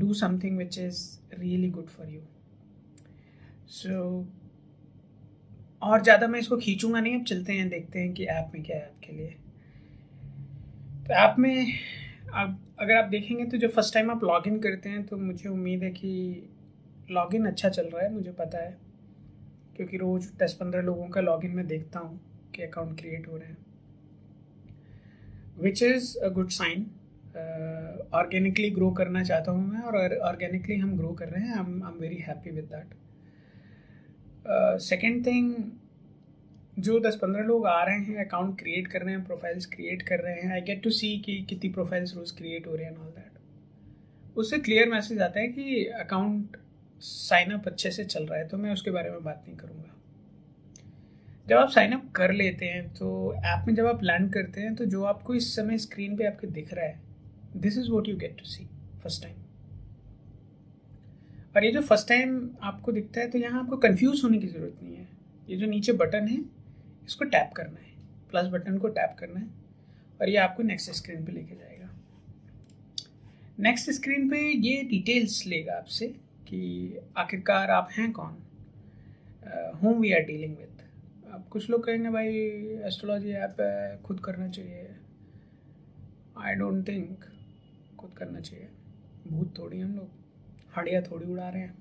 do something which is really good for you. So और ज़्यादा मैं इसको खींचूंगा नहीं. अब चलते हैं, देखते हैं कि ऐप में क्या है आपके लिए. तो ऐप में अगर आप देखेंगे तो जो फर्स्ट टाइम आप लॉगिन करते हैं तो मुझे उम्मीद है कि लॉगिन अच्छा चल रहा है. मुझे पता है क्योंकि रोज़ 10-15 लोगों का लॉगिन मैं देखता हूँ कि अकाउंट क्रिएट हो रहे हैं. Which is a good sign. Organically grow करना चाहता हूँ मैं, और ऑर्गेनिकली हम ग्रो कर रहे हैं. I am very happy with that. Second thing, जो 10-15 लोग आ रहे हैं, अकाउंट क्रिएट कर रहे हैं, प्रोफाइल्स क्रिएट कर रहे हैं, आई गेट टू सी कि कितनी प्रोफाइल्स रोज़ क्रिएट हो रहे हैं, ऑल दैट. उससे क्लियर मैसेज आता है कि अकाउंट साइन अप अच्छे से चल रहा है. तो मैं उसके बारे में बात नहीं करूँगा. जब आप साइन अप कर लेते हैं तो ऐप में जब आप लैंड करते हैं, तो जो आपको इस समय स्क्रीन पे आपके दिख रहा है, this is what you get to see first time. और ये जो फर्स्ट टाइम आपको दिखता है, तो यहाँ आपको कंफ्यूज होने की ज़रूरत नहीं है. ये जो नीचे बटन है, इसको टैप करना है, प्लस बटन को टैप करना है, और ये आपको नेक्स्ट स्क्रीन पे लेके जाएगा. नेक्स्ट स्क्रीन पे ये डिटेल्स लेगा आपसे कि आखिरकार आप हैं कौन, whom we are dealing with. अब कुछ लोग कहेंगे भाई एस्ट्रोलॉजी ऐप है, खुद करना चाहिए. आई डोंट थिंक खुद करना चाहिए. भूत थोड़ी हम लोग, हड़िया थोड़ी उड़ा रहे हैं.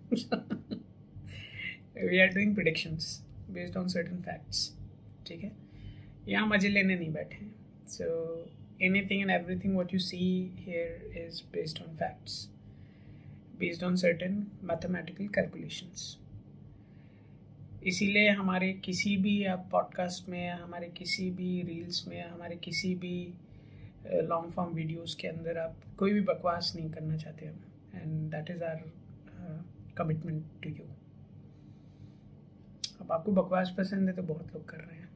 We are doing predictions based on certain facts. ठीक है, यहाँ मजे लेने नहीं बैठे हैं. So anything and everything what you see here is based on facts, based on certain mathematical calculations. इसीलिए हमारे किसी भी आप पॉडकास्ट में, हमारे किसी भी रील्स में, हमारे किसी भी लॉन्ग फॉर्म वीडियोस के अंदर आप कोई भी बकवास नहीं करना चाहते हम. And that is our commitment to you. अब आपको बकवास पसंद है तो बहुत लोग कर रहे हैं.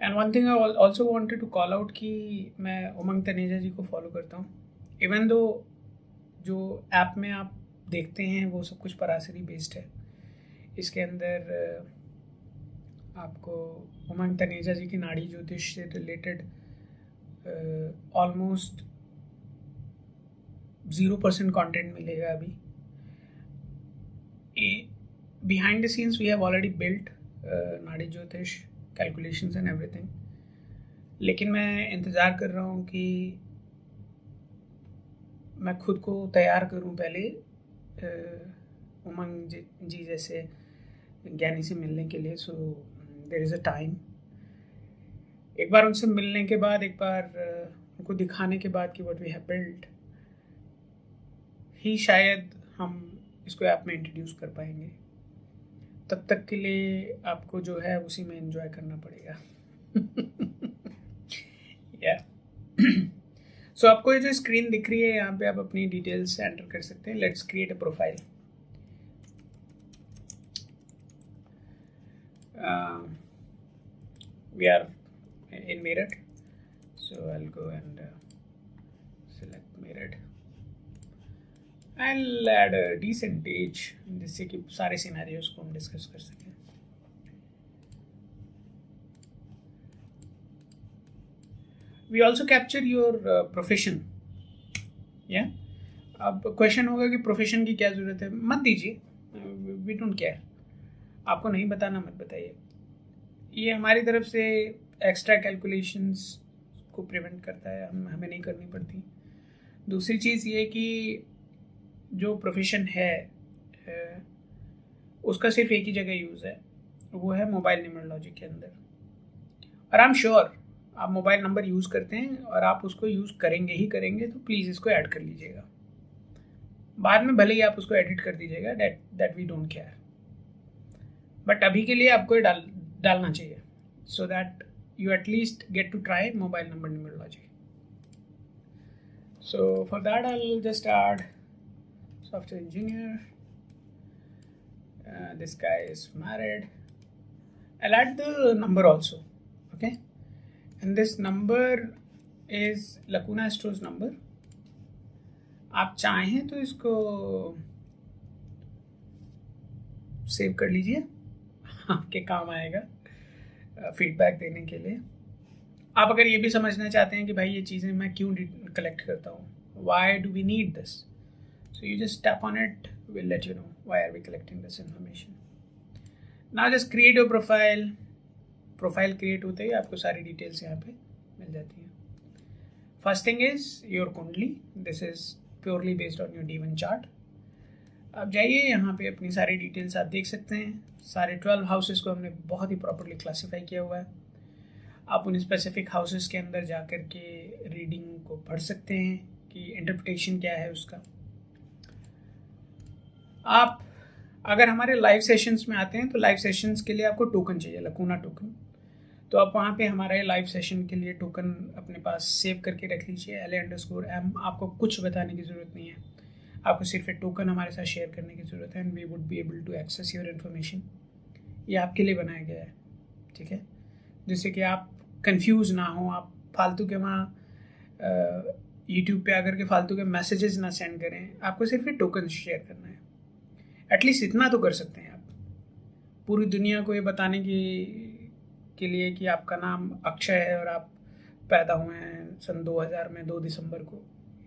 And one thing I also wanted to call out कि मैं उमंग तनेजा जी को फॉलो करता हूँ. इवन दो जो ऐप में आप देखते हैं वो सब कुछ पराशरी बेस्ड है. इसके अंदर आपको उमंग तनेजा जी की नाड़ी ज्योतिष से रिलेटेड ऑलमोस्ट 0% कंटेंट मिलेगा. अभी behind the scenes we have already built नाड़ी ज्योतिष कैलकुलेशंस एंड एवरीथिंग. लेकिन मैं इंतज़ार कर रहा हूँ कि मैं खुद को तैयार करूँ पहले उमंग जी जैसे ज्ञानी से मिलने के लिए. So there is a time. एक बार उनसे मिलने के बाद, एक बार उनको दिखाने के बाद कि व्हाट वी हैव बिल्ट, ही शायद हम इसको ऐप में इंट्रोड्यूस कर पाएंगे. तब तक के लिए आपको जो है उसी में एंजॉय करना पड़ेगा. या सो आपको ये जो स्क्रीन दिख रही है, यहाँ पे आप अपनी डिटेल्स एंटर कर सकते हैं. Let's create a profile. We are in Meerut, so I'll go and select Meerut. I'll add a decent age जिससे कि सारे सिनेरियोस को हम डिस्कस कर सकें. We also capture your profession. Yeah. अब क्वेश्चन होगा कि प्रोफेशन की क्या ज़रूरत है. मत दीजिए, वी डोंट केयर. आपको नहीं बताना मत बताइए. ये हमारी तरफ से एक्स्ट्रा कैलकुलेशंस को प्रिवेंट करता है, हमें नहीं करनी पड़ती. दूसरी चीज़ ये कि जो प्रोफेशन है उसका सिर्फ एक ही जगह यूज़ है, वो है मोबाइल न्यूमरोलॉजी के अंदर. और आई एम श्योर आप मोबाइल नंबर यूज़ करते हैं और आप उसको यूज़ करेंगे ही करेंगे, तो प्लीज़ इसको ऐड कर लीजिएगा. बाद में भले ही आप उसको एडिट कर दीजिएगा, that we don't care. But अभी के लिए आपको डालना चाहिए, so that you at least get to try mobile number numerology. So for that I'll just add software engineer. This guy is married. I'll add the number also, okay? And this number is Lacuna Astro's number. आप चाहें तो इसको save कर लीजिए, आपके काम आएगा feedback देने के लिए. आप अगर ये भी समझना चाहते हैं कि भाई ये चीज़ें मैं क्यों कलेक्ट करता हूँ, why do we need this, so you just tap on it, will let you know why are we collecting this information. Now just create your profile. Profile create होते ही आपको सारी डिटेल्स यहाँ पे मिल जाती हैं. फर्स्ट थिंग इज़ योर कुंडली. This is purely based on your D1 chart. आप जाइए, यहाँ पे अपनी सारी डिटेल्स आप देख सकते हैं. सारे 12 हाउसेस को हमने बहुत ही प्रॉपर्ली क्लासीफाई किया हुआ है. आप उन स्पेसिफिक हाउसेस के अंदर जा कर के रीडिंग को पढ़ सकते हैं कि इंटरप्रिटेशन क्या है उसका। आप अगर हमारे लाइव सेशंस में आते हैं तो लाइव सेशंस के लिए आपको टोकन चाहिए, लकूना टोकन। तो आप वहाँ पे हमारे लाइव सेशन के लिए टोकन अपने पास सेव करके रख लीजिए, LA_M। आपको कुछ बताने की ज़रूरत नहीं है, आपको सिर्फ एक टोकन हमारे साथ शेयर करने की ज़रूरत है, and we would be able to access your information. ये आपके लिए बनाया गया है, ठीक है, जिससे कि आप कंफ्यूज ना हो, आप फालतू के वहाँ यूट्यूब पे आकर के फालतू के मैसेजेस ना सेंड करें। आपको सिर्फ ये टोकन शेयर करना है, एटलीस्ट इतना तो कर सकते हैं आप, पूरी दुनिया को ये बताने के लिए कि आपका नाम अक्षय है और आप पैदा हुए हैं सन 2000 में 2 दिसंबर को।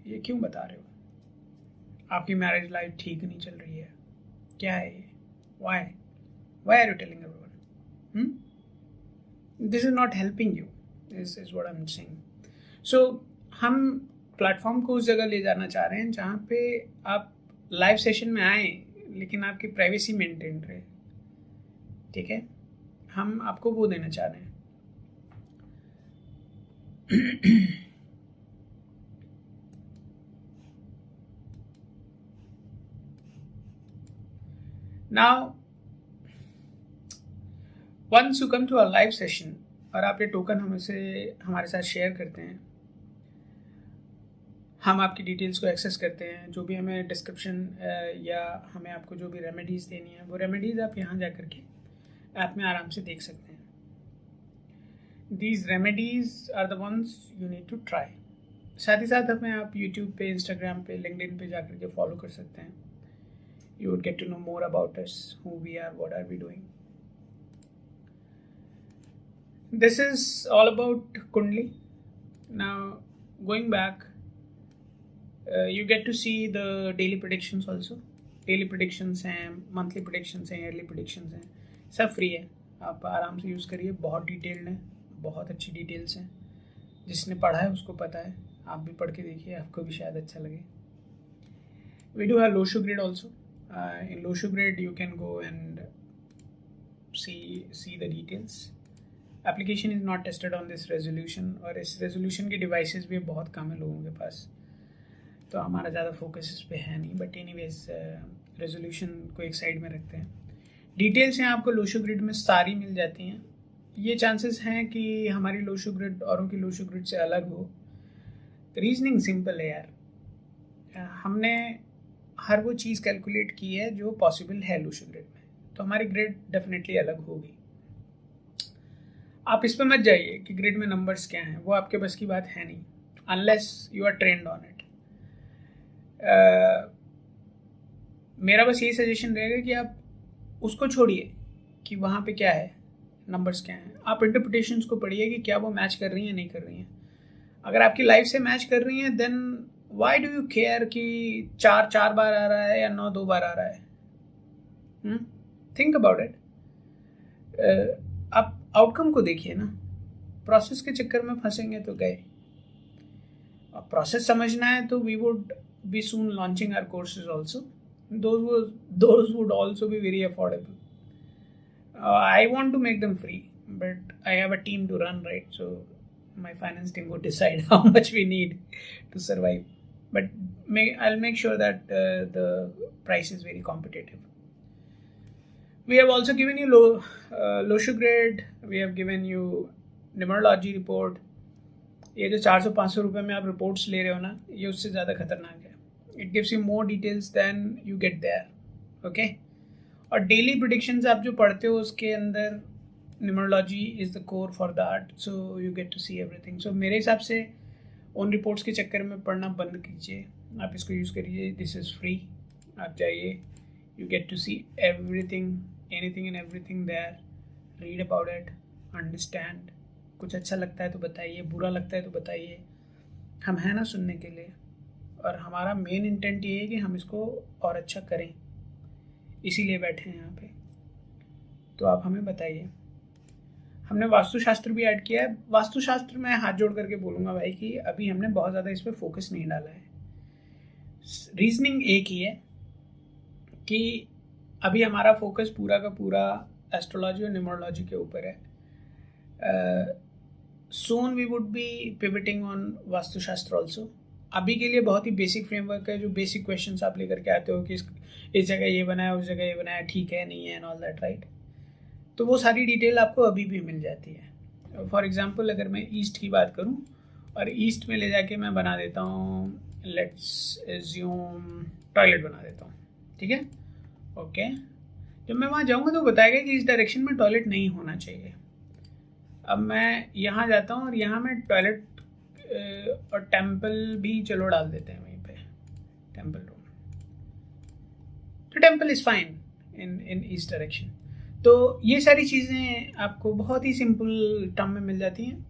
ये क्यों बता रहे हो? आपकी मैरिज लाइफ ठीक नहीं चल रही है, क्या है ये? Why are you telling everyone? This is not helping you, this is what I am saying. So हम प्लेटफॉर्म को उस जगह ले जाना चाह रहे हैं जहाँ पे आप लाइव सेशन में आए लेकिन आपकी प्राइवेसी मेंटेन रहे, ठीक है। हम आपको वो देना चाह रहे हैं। Now once you come to a live session और आप ये टोकन हमारे साथ शेयर करते हैं, हम आपकी डिटेल्स को एक्सेस करते हैं। जो भी हमें डिस्क्रिप्शन या हमें आपको जो भी रेमेडीज़ देनी है वो रेमेडीज़ आप यहाँ जा कर के ऐप में आराम से देख सकते हैं। These remedies are the ones you need to try. साथ ही साथ हमें आप YouTube पे, Instagram पे, LinkedIn पे जा कर के फॉलो कर सकते हैं। You would get to know more about us, who we are, what are we doing. This is all about Kundli. Now, going back, you get to see the daily predictions also. Daily predictions हैं, monthly predictions हैं, yearly predictions हैं, सब free है, आप आराम से use करिए। बहुत डिटेल्ड है, बहुत अच्छी डिटेल्स हैं, जिसने पढ़ा है उसको पता है। आप भी पढ़ के देखिए, आपको भी शायद अच्छा लगे। We do have LoshuGrid also. In LoshuGrid you can go and see the details. Application is not tested on this resolution, और इस resolution के devices भी बहुत कम है लोगों के पास, तो हमारा ज़्यादा फोकस इस पे है नहीं। बट एनीवेज रेजोल्यूशन को एक साइड में रखते हैं। डिटेल्स हैं आपको LoshuGrid में सारी मिल जाती हैं। ये चांसेस हैं कि हमारी LoshuGrid औरों की LoshuGrid से अलग हो। रीजनिंग सिंपल है यार, हमने हर वो चीज़ कैलकुलेट की है जो पॉसिबल है LoshuGrid में, तो हमारी ग्रिड डेफिनेटली अलग होगी। आप इस पर मत जाइए कि ग्रिड में नंबर्स क्या हैं, वो आपके बस की बात है नहीं, unless you are trained on it. मेरा बस यही सजेशन रहेगा कि आप उसको छोड़िए कि वहाँ पे क्या है, नंबर्स क्या हैं। आप इंटरप्रिटेशंस को पढ़िए कि क्या वो मैच कर रही हैं नहीं कर रही हैं। अगर आपकी लाइफ से मैच कर रही हैं then why do you care कि 4 बार आ रहा है या 9 2 बार आ रहा है। Think about it. आप आउटकम को देखिए ना, प्रोसेस के चक्कर में फंसेंगे तो गए। अब प्रोसेस समझना है तो we would be soon launching our courses also, those would also be very affordable. I want to make them free, but I have a team to run, right? So my finance team would decide how much we need to survive. But I'll make sure that the price is very competitive. We have also given you LoshuGrid. We have given you Numerology report. ये जो 400-500 रुपये में आप reports ले रहे हो ना, ये उससे ज़्यादा खतरनाक है। It gives you more details than you get there, okay? और डेली प्रेडिक्शंस आप जो पढ़ते हो उसके अंदर numerology is the core for that, so you get to see everything. So मेरे हिसाब से उन रिपोर्ट्स के चक्कर में पढ़ना बंद कीजिए, आप इसको यूज़ करिए। दिस इज़ फ्री, आप जाइए, you get to see everything, anything and everything there, read about it, understand. कुछ अच्छा लगता है तो बताइए, बुरा लगता है तो बताइए, हम हैं ना सुनने के लिए। और हमारा मेन इंटेंट ये है कि हम इसको और अच्छा करें, इसीलिए बैठे हैं यहाँ पे। तो आप हमें बताइए। हमने वास्तुशास्त्र भी ऐड किया है। वास्तुशास्त्र में हाथ जोड़ करके बोलूँगा भाई कि अभी हमने बहुत ज़्यादा इस पर फोकस नहीं डाला है। रीजनिंग एक ही है कि अभी हमारा फोकस पूरा का पूरा एस्ट्रोलॉजी और न्यूमरोलॉजी के ऊपर है। soon we would be pivoting on Vastushastra also. अभी के लिए बहुत ही बेसिक फ्रेमवर्क है, जो बेसिक क्वेश्चंस आप लेकर के आते हो कि इस जगह ये बनाया, उस जगह ये बनाया, ठीक है नहीं है एंड ऑल दैट, राइट. तो वो सारी डिटेल आपको अभी भी मिल जाती है. फॉर एग्जांपल अगर मैं ईस्ट की बात करूं और ईस्ट में ले जाके मैं बना देता हूं, लेट्स एज्यूम टॉयलेट बना देता हूं, ठीक है, ओके. जब मैं वहाँ जाऊँगा तो बताएगा कि इस डायरेक्शन में टॉयलेट नहीं होना चाहिए. अब मैं यहाँ जाता हूँ और यहाँ मैं टॉयलेट और टेम्पल भी चलो डाल देते हैं वहीं पे, टेम्पल रूम. तो temple is fine in east direction. तो ये सारी चीज़ें आपको बहुत ही सिंपल टर्म में मिल जाती हैं.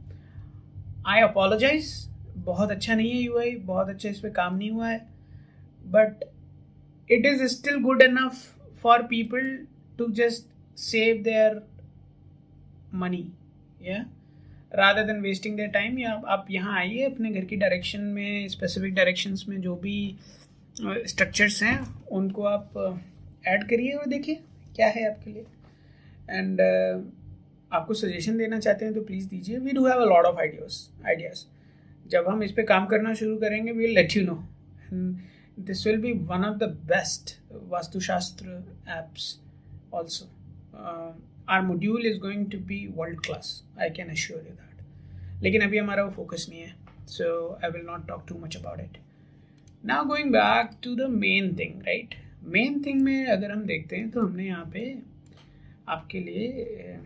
आई अपोलोजाइज, बहुत अच्छा नहीं है यूआई, बहुत अच्छा इस पर काम नहीं हुआ है, but it is still good enough for people to just save their money, या rather than wasting their time. या आप यहाँ आइए, अपने घर की डायरेक्शन में, स्पेसिफिक डायरेक्शंस में जो भी स्ट्रक्चर्स हैं उनको आप ऐड करिए और देखिए क्या है आपके लिए. एंड आपको सजेशन देना चाहते हैं तो प्लीज़ दीजिए. We do have a lot of ideas. जब हम इस पे काम करना शुरू करेंगे we will let you know. And this will be one of the best Vastushastra apps also. Our module is going to be world class, I can assure you that. लेकिन अभी हमारा वो फोकस नहीं है, so I will not talk too much about it. Now going back to the main thing, right? Main thing में अगर हम देखते हैं तो हमने यहाँ पे आपके लिए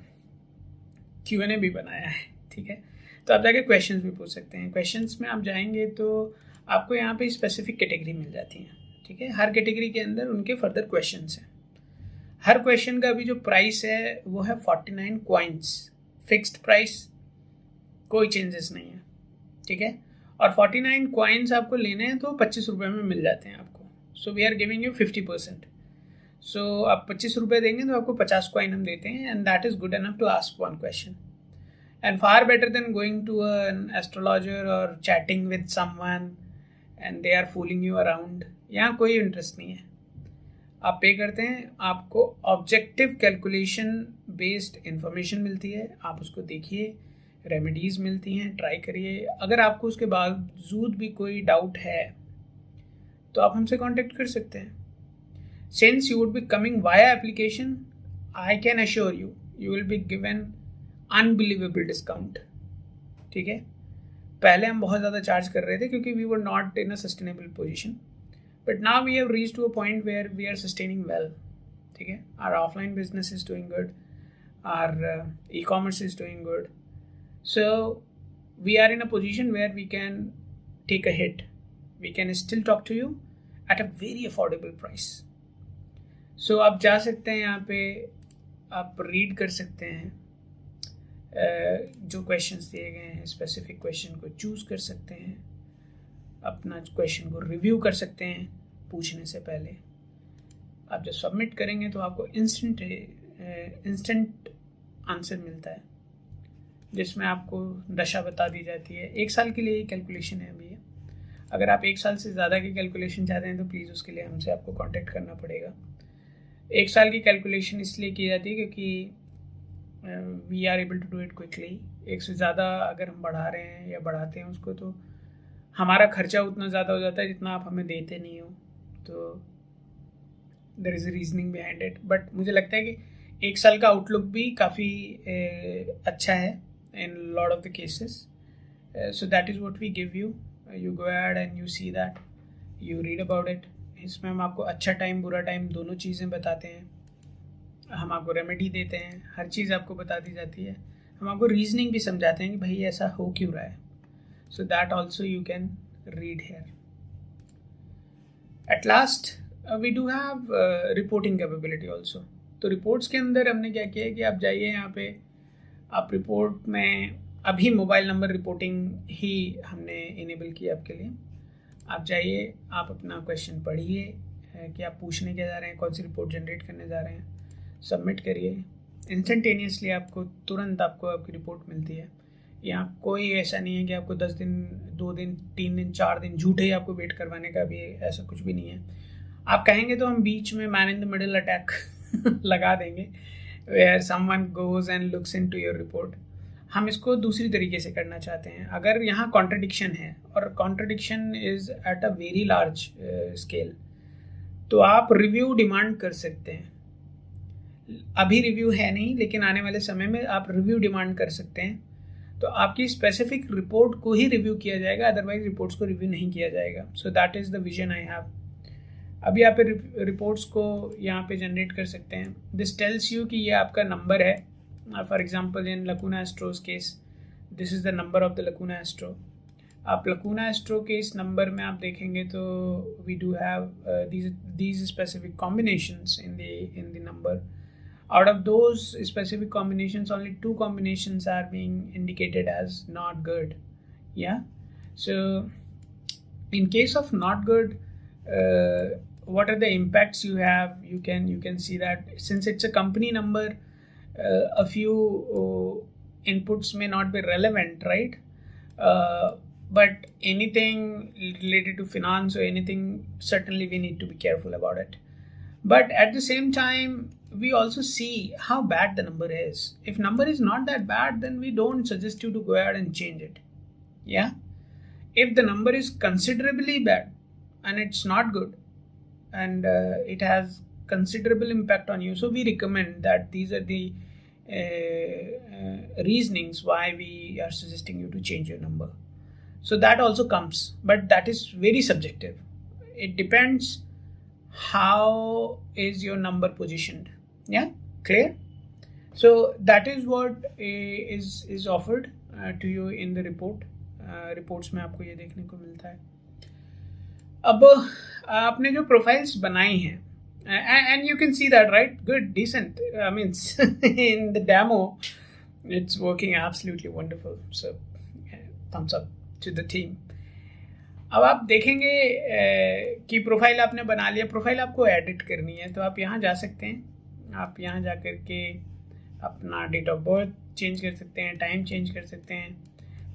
Q&A भी बनाया है, ठीक है. तो आप जाके क्वेश्चंस भी पूछ सकते हैं. क्वेश्चंस में आप जाएंगे तो आपको यहाँ पे स्पेसिफिक कैटेगरी मिल जाती हैं, ठीक है. हर कैटेगरी के अंदर उनके फर्दर क्वेश्चंस हैं. हर क्वेश्चन का अभी जो प्राइस है वो है 49 कॉइन्स, फिक्स्ड प्राइस, कोई चेंजेस नहीं है, ठीक है. और 49 कॉइन्स आपको लेने हैं तो 25 रुपये में मिल जाते हैं आपको. So we are giving you 50%. So आप 25 रुपये देंगे तो आपको 50 कॉइन हम देते हैं. And that is good enough to ask one question, and far better than going to an astrologer और chatting with someone and they are fooling you around. यहाँ कोई इंटरेस्ट नहीं है. आप पे करते हैं, आपको ऑब्जेक्टिव कैलकुलेशन बेस्ड इंफॉर्मेशन मिलती है, आप उसको देखिए, रेमेडीज़ मिलती हैं, ट्राई करिए. अगर आपको उसके बावजूद भी कोई डाउट है तो आप हमसे कांटेक्ट कर सकते हैं. Since you would be coming via application, I can assure you, you will be given unbelievable discount, ठीक है. पहले हम बहुत ज़्यादा चार्ज कर रहे थे क्योंकि we were not in a sustainable position. But now we have reached to a point where we are sustaining well. ठीक है, our offline business is doing good, our e-commerce is doing good. So we are in a position where we can take a hit. We can still talk to you at a very affordable price. So आप जा सकते हैं यहाँ पे, आप read कर सकते हैं जो क्वेश्चंस दिए गए हैं, स्पेसिफिक क्वेश्चन को चूज़ कर सकते हैं, अपना क्वेश्चन को रिव्यू कर सकते हैं पूछने से पहले. आप जब सबमिट करेंगे तो आपको इंस्टेंट आंसर मिलता है जिसमें आपको दशा बता दी जाती है. 1 साल के लिए कैलकुलेशन है अभी. अगर आप 1 साल से ज़्यादा की कैलकुलेशन चाहते हैं तो प्लीज़ उसके लिए हमसे आपको कांटेक्ट करना पड़ेगा. 1 साल की कैलकुलेशन इसलिए की जाती है क्योंकि we are able to do it quickly. 1 से ज़्यादा अगर हम बढ़ा रहे हैं या बढ़ाते हैं उसको तो हमारा खर्चा उतना ज़्यादा हो जाता है जितना आप हमें देते नहीं हो. तो there is a reasoning behind it. But मुझे लगता है कि 1 साल का आउटलुक भी काफ़ी अच्छा है in lot of the cases. So that is what we give you. You go ahead and you see that, you read about it. इसमें हम आपको अच्छा टाइम बुरा टाइम दोनों चीज़ें बताते हैं. हम आपको रेमेडी देते हैं, हर चीज़ आपको बता दी जाती है. हम आपको रीजनिंग भी समझाते हैं कि भाई ऐसा हो क्यों रहा है. So that also you can read here. At last, we do have reporting capability also. तो रिपोर्ट्स के अंदर हमने क्या किया है कि आप जाइए यहाँ पे, आप रिपोर्ट में अभी मोबाइल नंबर रिपोर्टिंग ही हमने इनेबल किया आपके लिए. आप जाइए, आप अपना क्वेश्चन पढ़िए कि आप पूछने क्या जा रहे हैं, कौन सी रिपोर्ट जनरेट करने जा रहे हैं, सबमिट करिए. इंस्टेंटेनियसली आपको तुरंत आपको आपकी रिपोर्ट मिलती है. यहाँ कोई ऐसा नहीं है कि आपको 10 दिन, 2 दिन, 3 दिन, 4 दिन झूठे ही आपको वेट करवाने का भी, ऐसा कुछ भी नहीं है. आप कहेंगे तो हम बीच में man in the middle attack लगा देंगे, where someone goes and looks into your report. हम इसको दूसरी तरीके से करना चाहते हैं। अगर यहाँ कॉन्ट्रडिक्शन है और contradiction is at a very large scale, तो आप रिव्यू डिमांड कर सकते हैं। अभी रिव्यू है नहीं, लेकिन आने वाले समय में आप रिव्यू डिमांड कर सकते हैं। तो आपकी स्पेसिफिक रिपोर्ट को ही रिव्यू किया जाएगा, अदरवाइज रिपोर्ट्स को रिव्यू नहीं किया जाएगा। सो that is the vision I have. अभी आप रिपोर्ट्स को यहाँ पे जनरेट कर सकते हैं। दिस टेल्स यू कि ये आपका नंबर है। For example in Lacuna Astro's case, this is the number of the Lacuna Astro. आप लकूना एस्ट्रो के इस नंबर में आप देखेंगे तो we do have these specific combinations in the number. Out of those specific combinations, only 2 combinations are being indicated as not good. Yeah. So in case of not good, what are the impacts you have? You can see that since it's a company number, a few inputs may not be relevant, right? But anything related to finance or anything, certainly we need to be careful about it. But at the same time, we also see how bad the number is. If number is not that bad, then we don't suggest you to go ahead and change it. Yeah. If the number is considerably bad and it's not good and it has considerable impact on you, so we recommend that these are the reasonings why we are suggesting you to change your number. So that also comes, but that is very subjective. It depends how is your number positioned. Yeah, clear? So that is what is offered to you in the report. Reports में आपको ये देखने को मिलता है। अब आपने जो प्रोफाइल्स बनाई हैं, and you can see that, right? Good, decent. I mean, in the demo, it's working absolutely wonderful. So, thumbs up to the team. अब आप देखेंगे कि प्रोफाइल आपने बना लिया। प्रोफाइल आपको एडिट करनी है, तो आप यहाँ जा सकते हैं। आप यहाँ जा कर के अपना डेट ऑफ बर्थ चेंज कर सकते हैं, टाइम चेंज कर सकते हैं।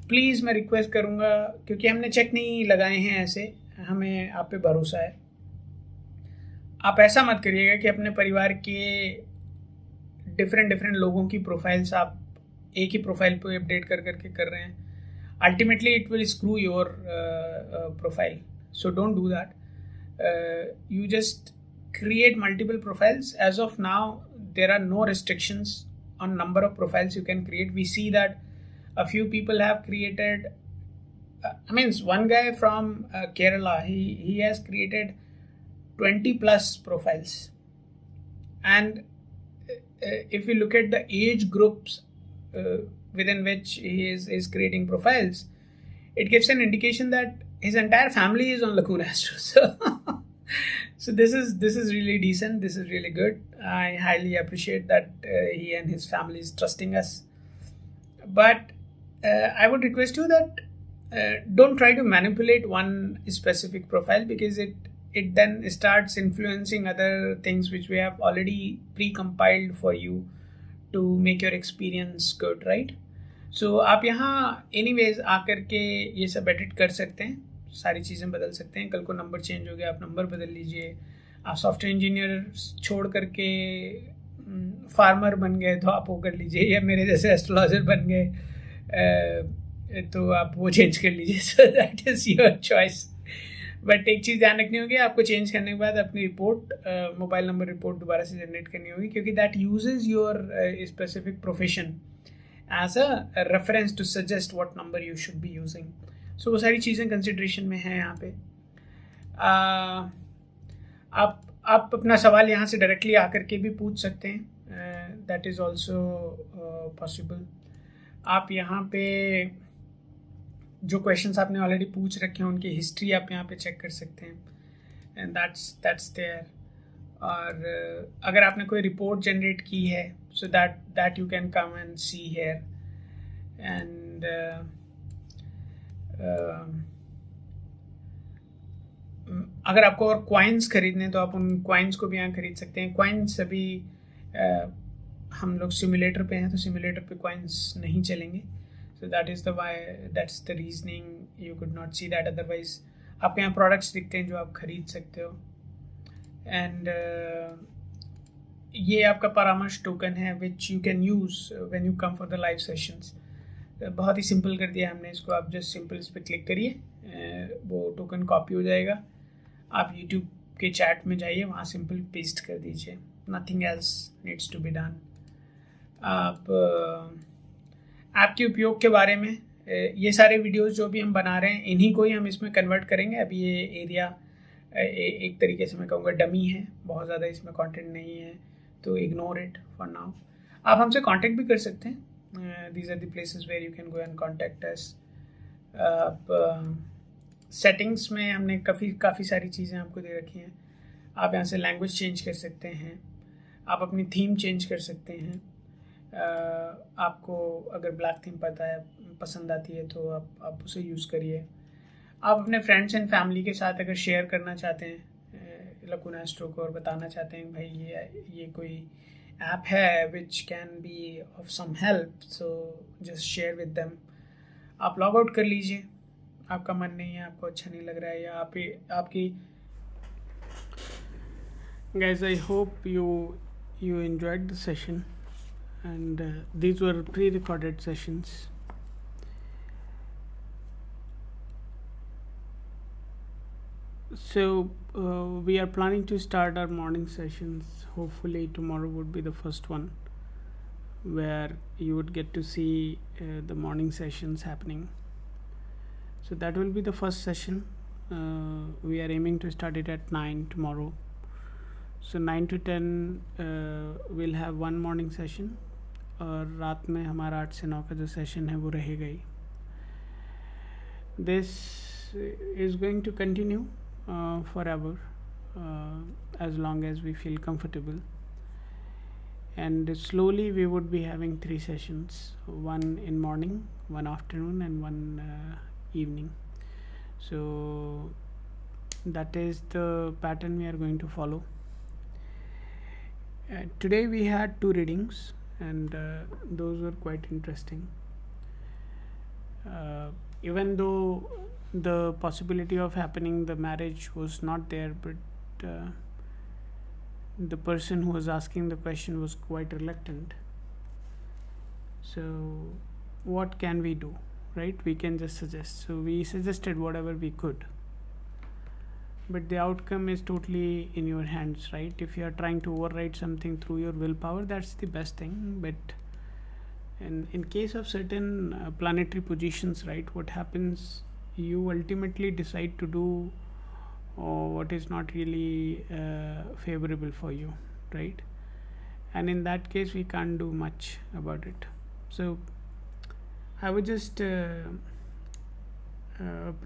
प्लीज़ मैं रिक्वेस्ट करूँगा, क्योंकि हमने चेक नहीं लगाए हैं ऐसे, हमें आप पे भरोसा है। आप ऐसा मत करिएगा कि अपने परिवार के डिफरेंट लोगों की प्रोफाइल्स आप एक ही प्रोफाइल पे अपडेट कर करके कर रहे हैं। Ultimately it will screw your profile, so don't do that. You just create multiple profiles. As of now, there are no restrictions on number of profiles you can create. We see that a few people have created, one guy from Kerala, he has created 20 plus profiles. And if you look at the age groups within which he is creating profiles, it gives an indication that his entire family is on Lacuna Astro. So this is really decent. This is really good. I highly appreciate that he and his family is trusting us. But I would request you that don't try to manipulate one specific profile, because it then starts influencing other things which we have already pre-compiled for you to make your experience good, right? So आप यहाँ anyways आकर के ये सब edit कर सकते हैं, सारी चीज़ें बदल सकते हैं। कल को नंबर चेंज हो गया, आप नंबर बदल लीजिए। आप सॉफ्टवेयर इंजीनियर छोड़ करके फार्मर बन गए तो आप वो कर लीजिए, या मेरे जैसे एस्ट्रोलॉजर बन गए तो आप वो चेंज कर लीजिए। सो that is your choice. But एक चीज़ ध्यान रखनी होगी, आपको चेंज करने के बाद अपनी रिपोर्ट, मोबाइल नंबर रिपोर्ट दोबारा से जनरेट करनी होगी, क्योंकि that uses your specific profession as a reference to suggest what number you should be using. So वो सारी चीज़ें कंसिड्रेशन में हैं यहाँ पे। आप अपना सवाल यहाँ से डायरेक्टली आकर के भी पूछ सकते हैं, दैट इज़ ऑल्सो पॉसिबल। आप यहाँ पे जो क्वेश्चंस आपने ऑलरेडी पूछ रखे हैं उनकी हिस्ट्री आप यहाँ पे चेक कर सकते हैं, एंड दैट्स देयर। और अगर आपने कोई रिपोर्ट जनरेट की है, so that you can come and see here. And अगर आपको और क्वाइंस खरीदने तो आप उन क्वाइंस को भी यहाँ खरीद सकते हैं। क्वाइंस अभी हम लोग सिमुलेटर पे हैं, तो सिमुलेटर पे क्वाइंस नहीं चलेंगे। सो that's the reasoning you could not see that. Otherwise आपके यहाँ प्रोडक्ट्स दिखते हैं जो आप खरीद सकते हो। एंड ये आपका परामर्श टोकन है which you can use when you come for the live sessions. बहुत ही सिंपल कर दिया हमने इसको. आप जस्ट सिंपल इस पर क्लिक करिए, वो टोकन कॉपी हो जाएगा. आप यूट्यूब के चैट में जाइए, वहाँ सिंपल पेस्ट कर दीजिए. Nothing else needs to be done. आप ऐप के उपयोग के बारे में ये सारे वीडियोस जो भी हम बना रहे हैं, इन्हीं को ही हम इसमें कन्वर्ट करेंगे. अभी ये एरिया एक तरीके से मैं कहूँगा डमी है, बहुत ज़्यादा इसमें कंटेंट नहीं है, तो इग्नोर इट फॉर नाउ. आप हमसे कांटेक्ट भी कर सकते हैं. These are the places where you can go and contact us. Settings में हमने काफ़ी सारी चीज़ें आपको दे रखी हैं. आप यहाँ से लैंग्वेज चेंज कर सकते हैं, आप अपनी थीम चेंज कर सकते हैं. आपको अगर ब्लैक थीम पसंद आती है तो आप उसे यूज़ करिए. आप अपने फ्रेंड्स एंड फैमिली के साथ अगर शेयर करना चाहते हैं लकुना एस्ट्रो को, और बताना चाहते हैं भाई ये कोई ऐप है which can be of some help, so just share with them. आप लॉग आउट कर लीजिए. आपका मन नहीं है, आपको अच्छा नहीं लग रहा है, या आपकी guys, I hope you enjoyed the session, and these were pre-recorded sessions. So we are planning to start our morning sessions. Hopefully tomorrow would be the first one where you would get to see the morning sessions happening. So that will be the first session. We are aiming to start it at 9 tomorrow. So 9 to 10 we'll have one morning session, और रात में हमारा 8 से 9 का जो session है वो रहेगा ही. This is going to continue forever, as long as we feel comfortable, and slowly we would be having 3 sessions, one in morning, one afternoon, and one evening. So that is the pattern we are going to follow. Today we had 2 readings, and those were quite interesting. Even though the possibility of happening the marriage was not there, but the person who was asking the question was quite reluctant. So what can we do, right? We can just suggest. So we suggested whatever we could, but the outcome is totally in your hands, right? If you are trying to override something through your willpower, that's the best thing. But in case of certain planetary positions, right, what happens, you ultimately decide to do what is not really favorable for you, right? And in that case we can't do much about it. So I was just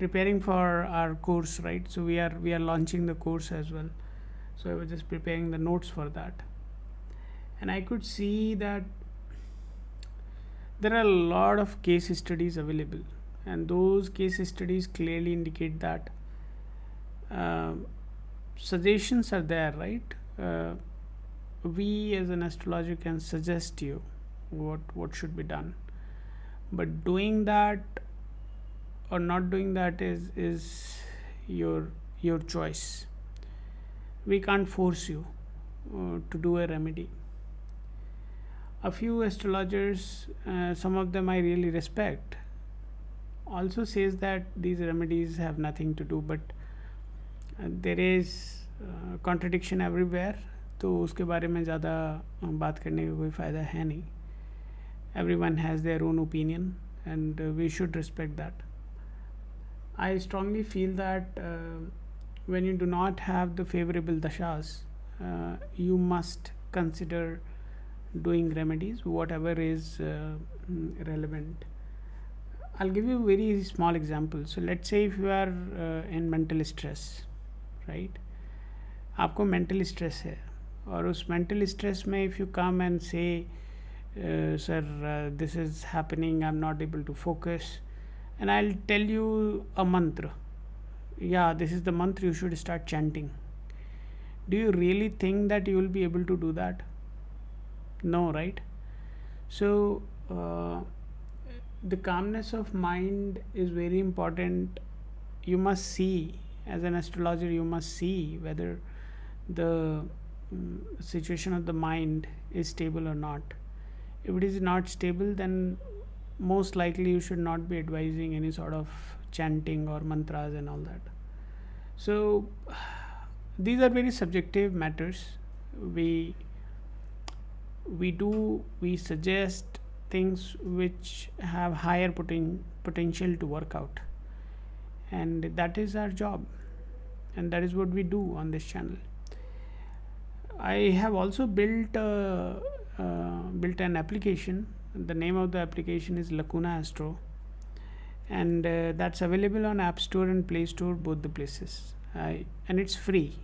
preparing for our course, right? So we are launching the course as well. So I was just preparing the notes for that, and I could see that there are a lot of case studies available, and those case studies clearly indicate that suggestions are there, right? We as an astrologer can suggest you what should be done, but doing that or not doing that is your choice. We can't force you to do a remedy. A few astrologers, some of them I really respect, also says that these remedies have nothing to do, but there is contradiction everywhere, तो उसके बारे में ज़्यादा बात करने का कोई फ़ायदा है नहीं. Everyone has their own opinion, and we should respect that. I strongly feel that when you do not have the favorable dashas, you must consider doing remedies, whatever is relevant. I'll give you a very small example. So let's say if you are in mental stress, right? आपको mental stress है, और उस mental stress में if you come and say, sir, this is happening, I'm not able to focus, and I'll tell you a mantra. Yeah, this is the mantra, you should start chanting. Do you really think that you will be able to do that? No, right? So the calmness of mind is very important. You must see, as an astrologer, you must see whether the situation of the mind is stable or not. If it is not stable, then most likely you should not be advising any sort of chanting or mantras and all that. So these are very subjective matters. We we suggest things which have higher potential to work out, and that is our job, and that is what we do on this channel. I have also built an application. The name of the application is Lacuna Astro, and that's available on App Store and Play Store, both the places. And it's free,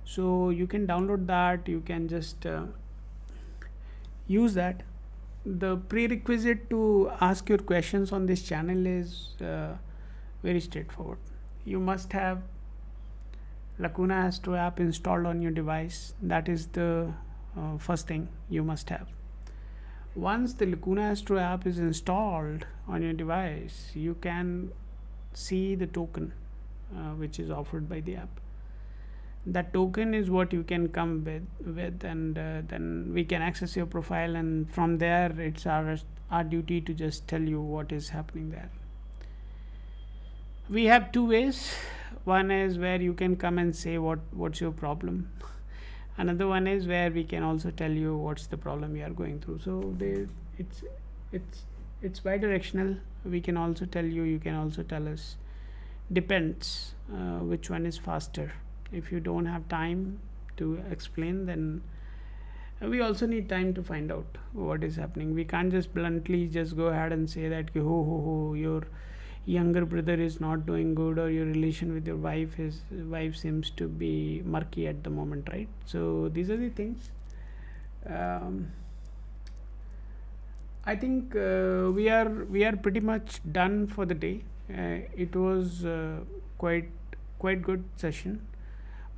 so you can download that. You can just use that. The prerequisite to ask your questions on this channel is very straightforward. You must have Lacuna Astro app installed on your device. That is the first thing you must have. Once the Lacuna Astro app is installed on your device, you can see the token which is offered by the app. That token is what you can come with, and then we can access your profile, and from there it's our duty to just tell you what is happening there. We have two ways. One is where you can come and say what's your problem. Another one is where we can also tell you what's the problem you are going through. So it's bidirectional. We can also tell you. You can also tell us. Depends which one is faster. If you don't have time to explain, then we also need time to find out what is happening. We can't just bluntly just go ahead and say that your younger brother is not doing good, or your relation with your wife seems to be murky at the moment, right? So these are the things. I think we are pretty much done for the day. It was quite good session.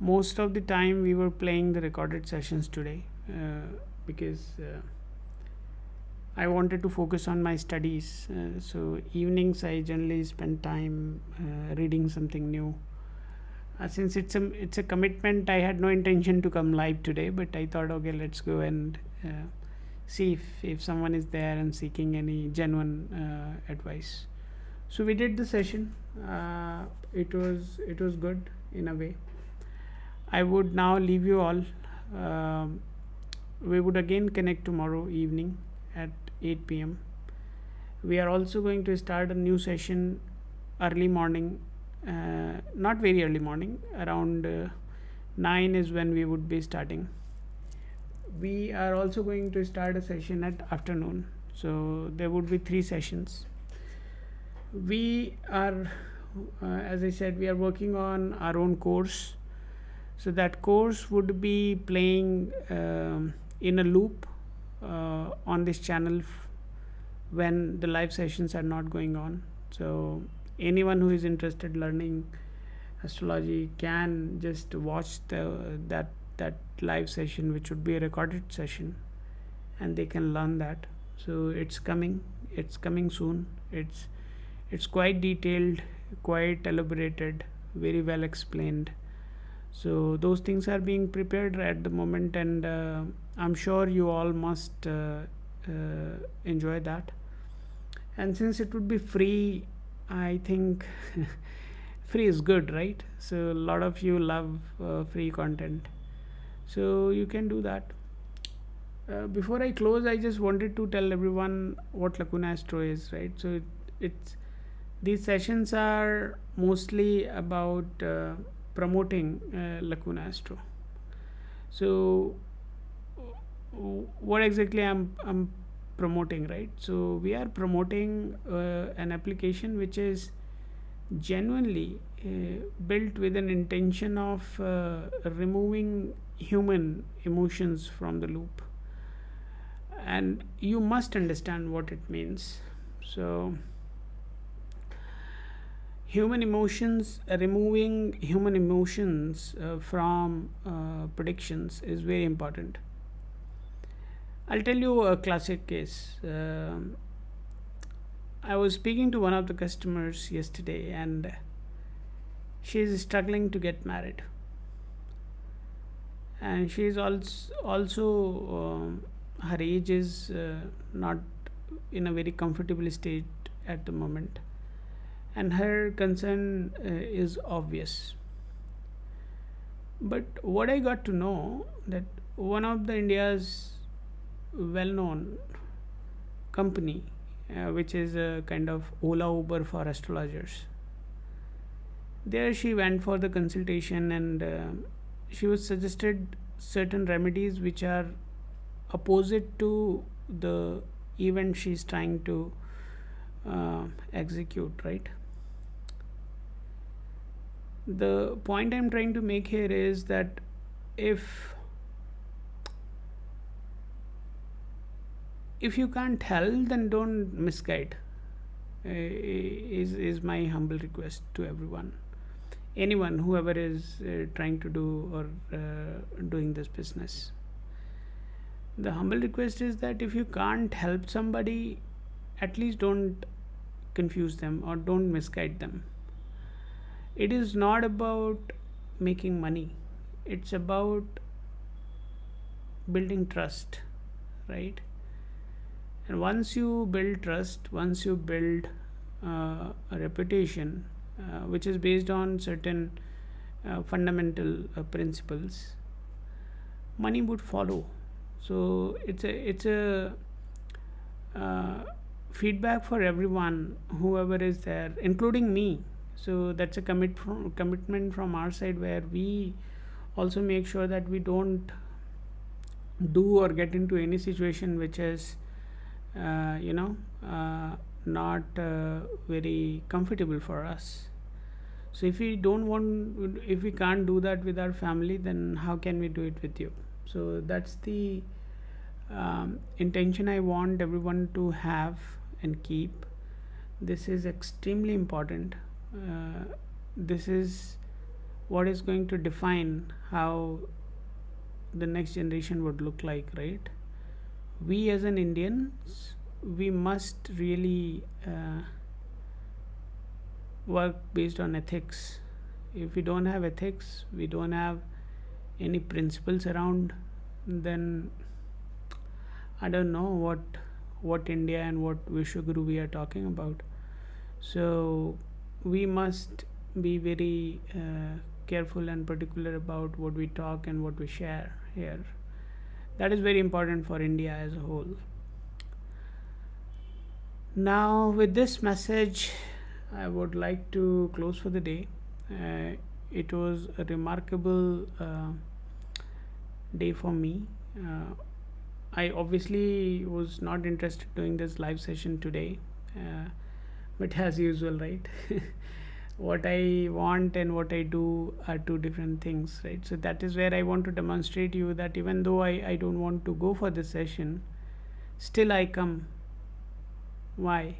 Most of the time we were playing the recorded sessions today because I wanted to focus on my studies. So evenings I generally spend time reading something new. Since it's a commitment, I had no intention to come live today, but I thought, okay, let's go and see if someone is there and seeking any genuine advice. So we did the session. It was good in a way. I would now leave you all. We would again connect tomorrow evening at 8 p.m. We are also going to start a new session early morning, not very early morning, around 9 is when we would be starting. We are also going to start a session at afternoon, so there would be 3 sessions. We are, as I said, we are working on our own course. So that course would be playing in a loop on this channel when the live sessions are not going on. So anyone who is interested learning astrology can just watch that live session, which would be a recorded session, and they can learn that. So it's coming soon. It's quite detailed, quite elaborated, very well explained. So those things are being prepared at the moment, and I'm sure you all must enjoy that. And since it would be free, I think free is good, right? So a lot of you love free content, so you can do that. Before I close, I just wanted to tell everyone what Lacuna Astro is, right? So these sessions are mostly about promoting Lacuna Astro. So what exactly I'm promoting, right? So we are promoting an application which is genuinely built with an intention of removing human emotions from the loop, and you must understand what it means. So removing human emotions from predictions is very important. I'll tell you a classic case. I was speaking to one of the customers yesterday, and she is struggling to get married, and she is also her age is not in a very comfortable state at the moment, and her concern is obvious. But what I got to know that one of the India's well-known company, which is a kind of Ola Uber for astrologers. There she went for the consultation, and she was suggested certain remedies which are opposite to the event she's trying to execute, right? The point I'm trying to make here is that if you can't tell, then don't misguide. Is my humble request to everyone, anyone, whoever is trying to do or doing this business. The humble request is that if you can't help somebody, at least don't confuse them or don't misguide them. It is not about making money, it's about building trust, right? And once you build trust, once you build a reputation which is based on certain fundamental principles, money would follow. So it's a feedback for everyone, whoever is there, including me. So that's a commitment from our side, where we also make sure that we don't do or get into any situation which is not very comfortable for us. So if we can't do that with our family, then how can we do it with you? So that's the intention I want everyone to have and keep. This is extremely important. This is what is going to define how the next generation would look like, right? We as an Indians, we must really work based on ethics. If we don't have ethics, we don't have any principles around, then I don't know what India and what LoshuGrid we are talking about. So we must be very careful and particular about what we talk and what we share here. That is very important for India as a whole. Now, with this message, I would like to close for the day. It was a remarkable day for me. I obviously was not interested in doing this live session today, but as usual, right? What I want and what I do are two different things, right? So that is where I want to demonstrate you that even though I don't want to go for this session, still I come. Why?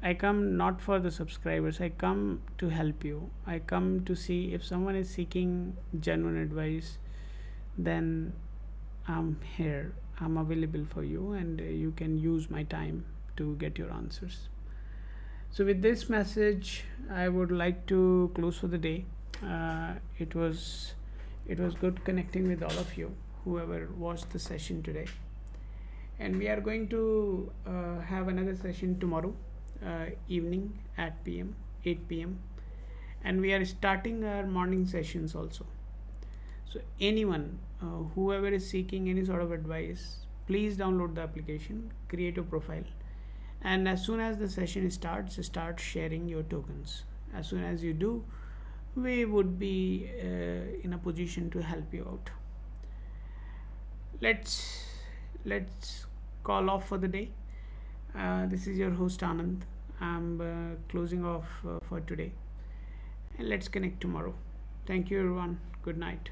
I come not for the subscribers, I come to help you. I come to see if someone is seeking genuine advice, then I'm here, I'm available for you, and you can use my time to get your answers. So with this message, I would like to close for the day. It was good connecting with all of you, whoever watched the session today. And we are going to have another session tomorrow evening at 8 p.m. And we are starting our morning sessions also. So anyone, whoever is seeking any sort of advice, please download the application, create a profile, and as soon as the session starts, start sharing your tokens. As soon as you do, we would be in a position to help you out. Let's call off for the day. This is your host Anand. I'm closing off for today, and let's connect tomorrow. Thank you everyone. Good night.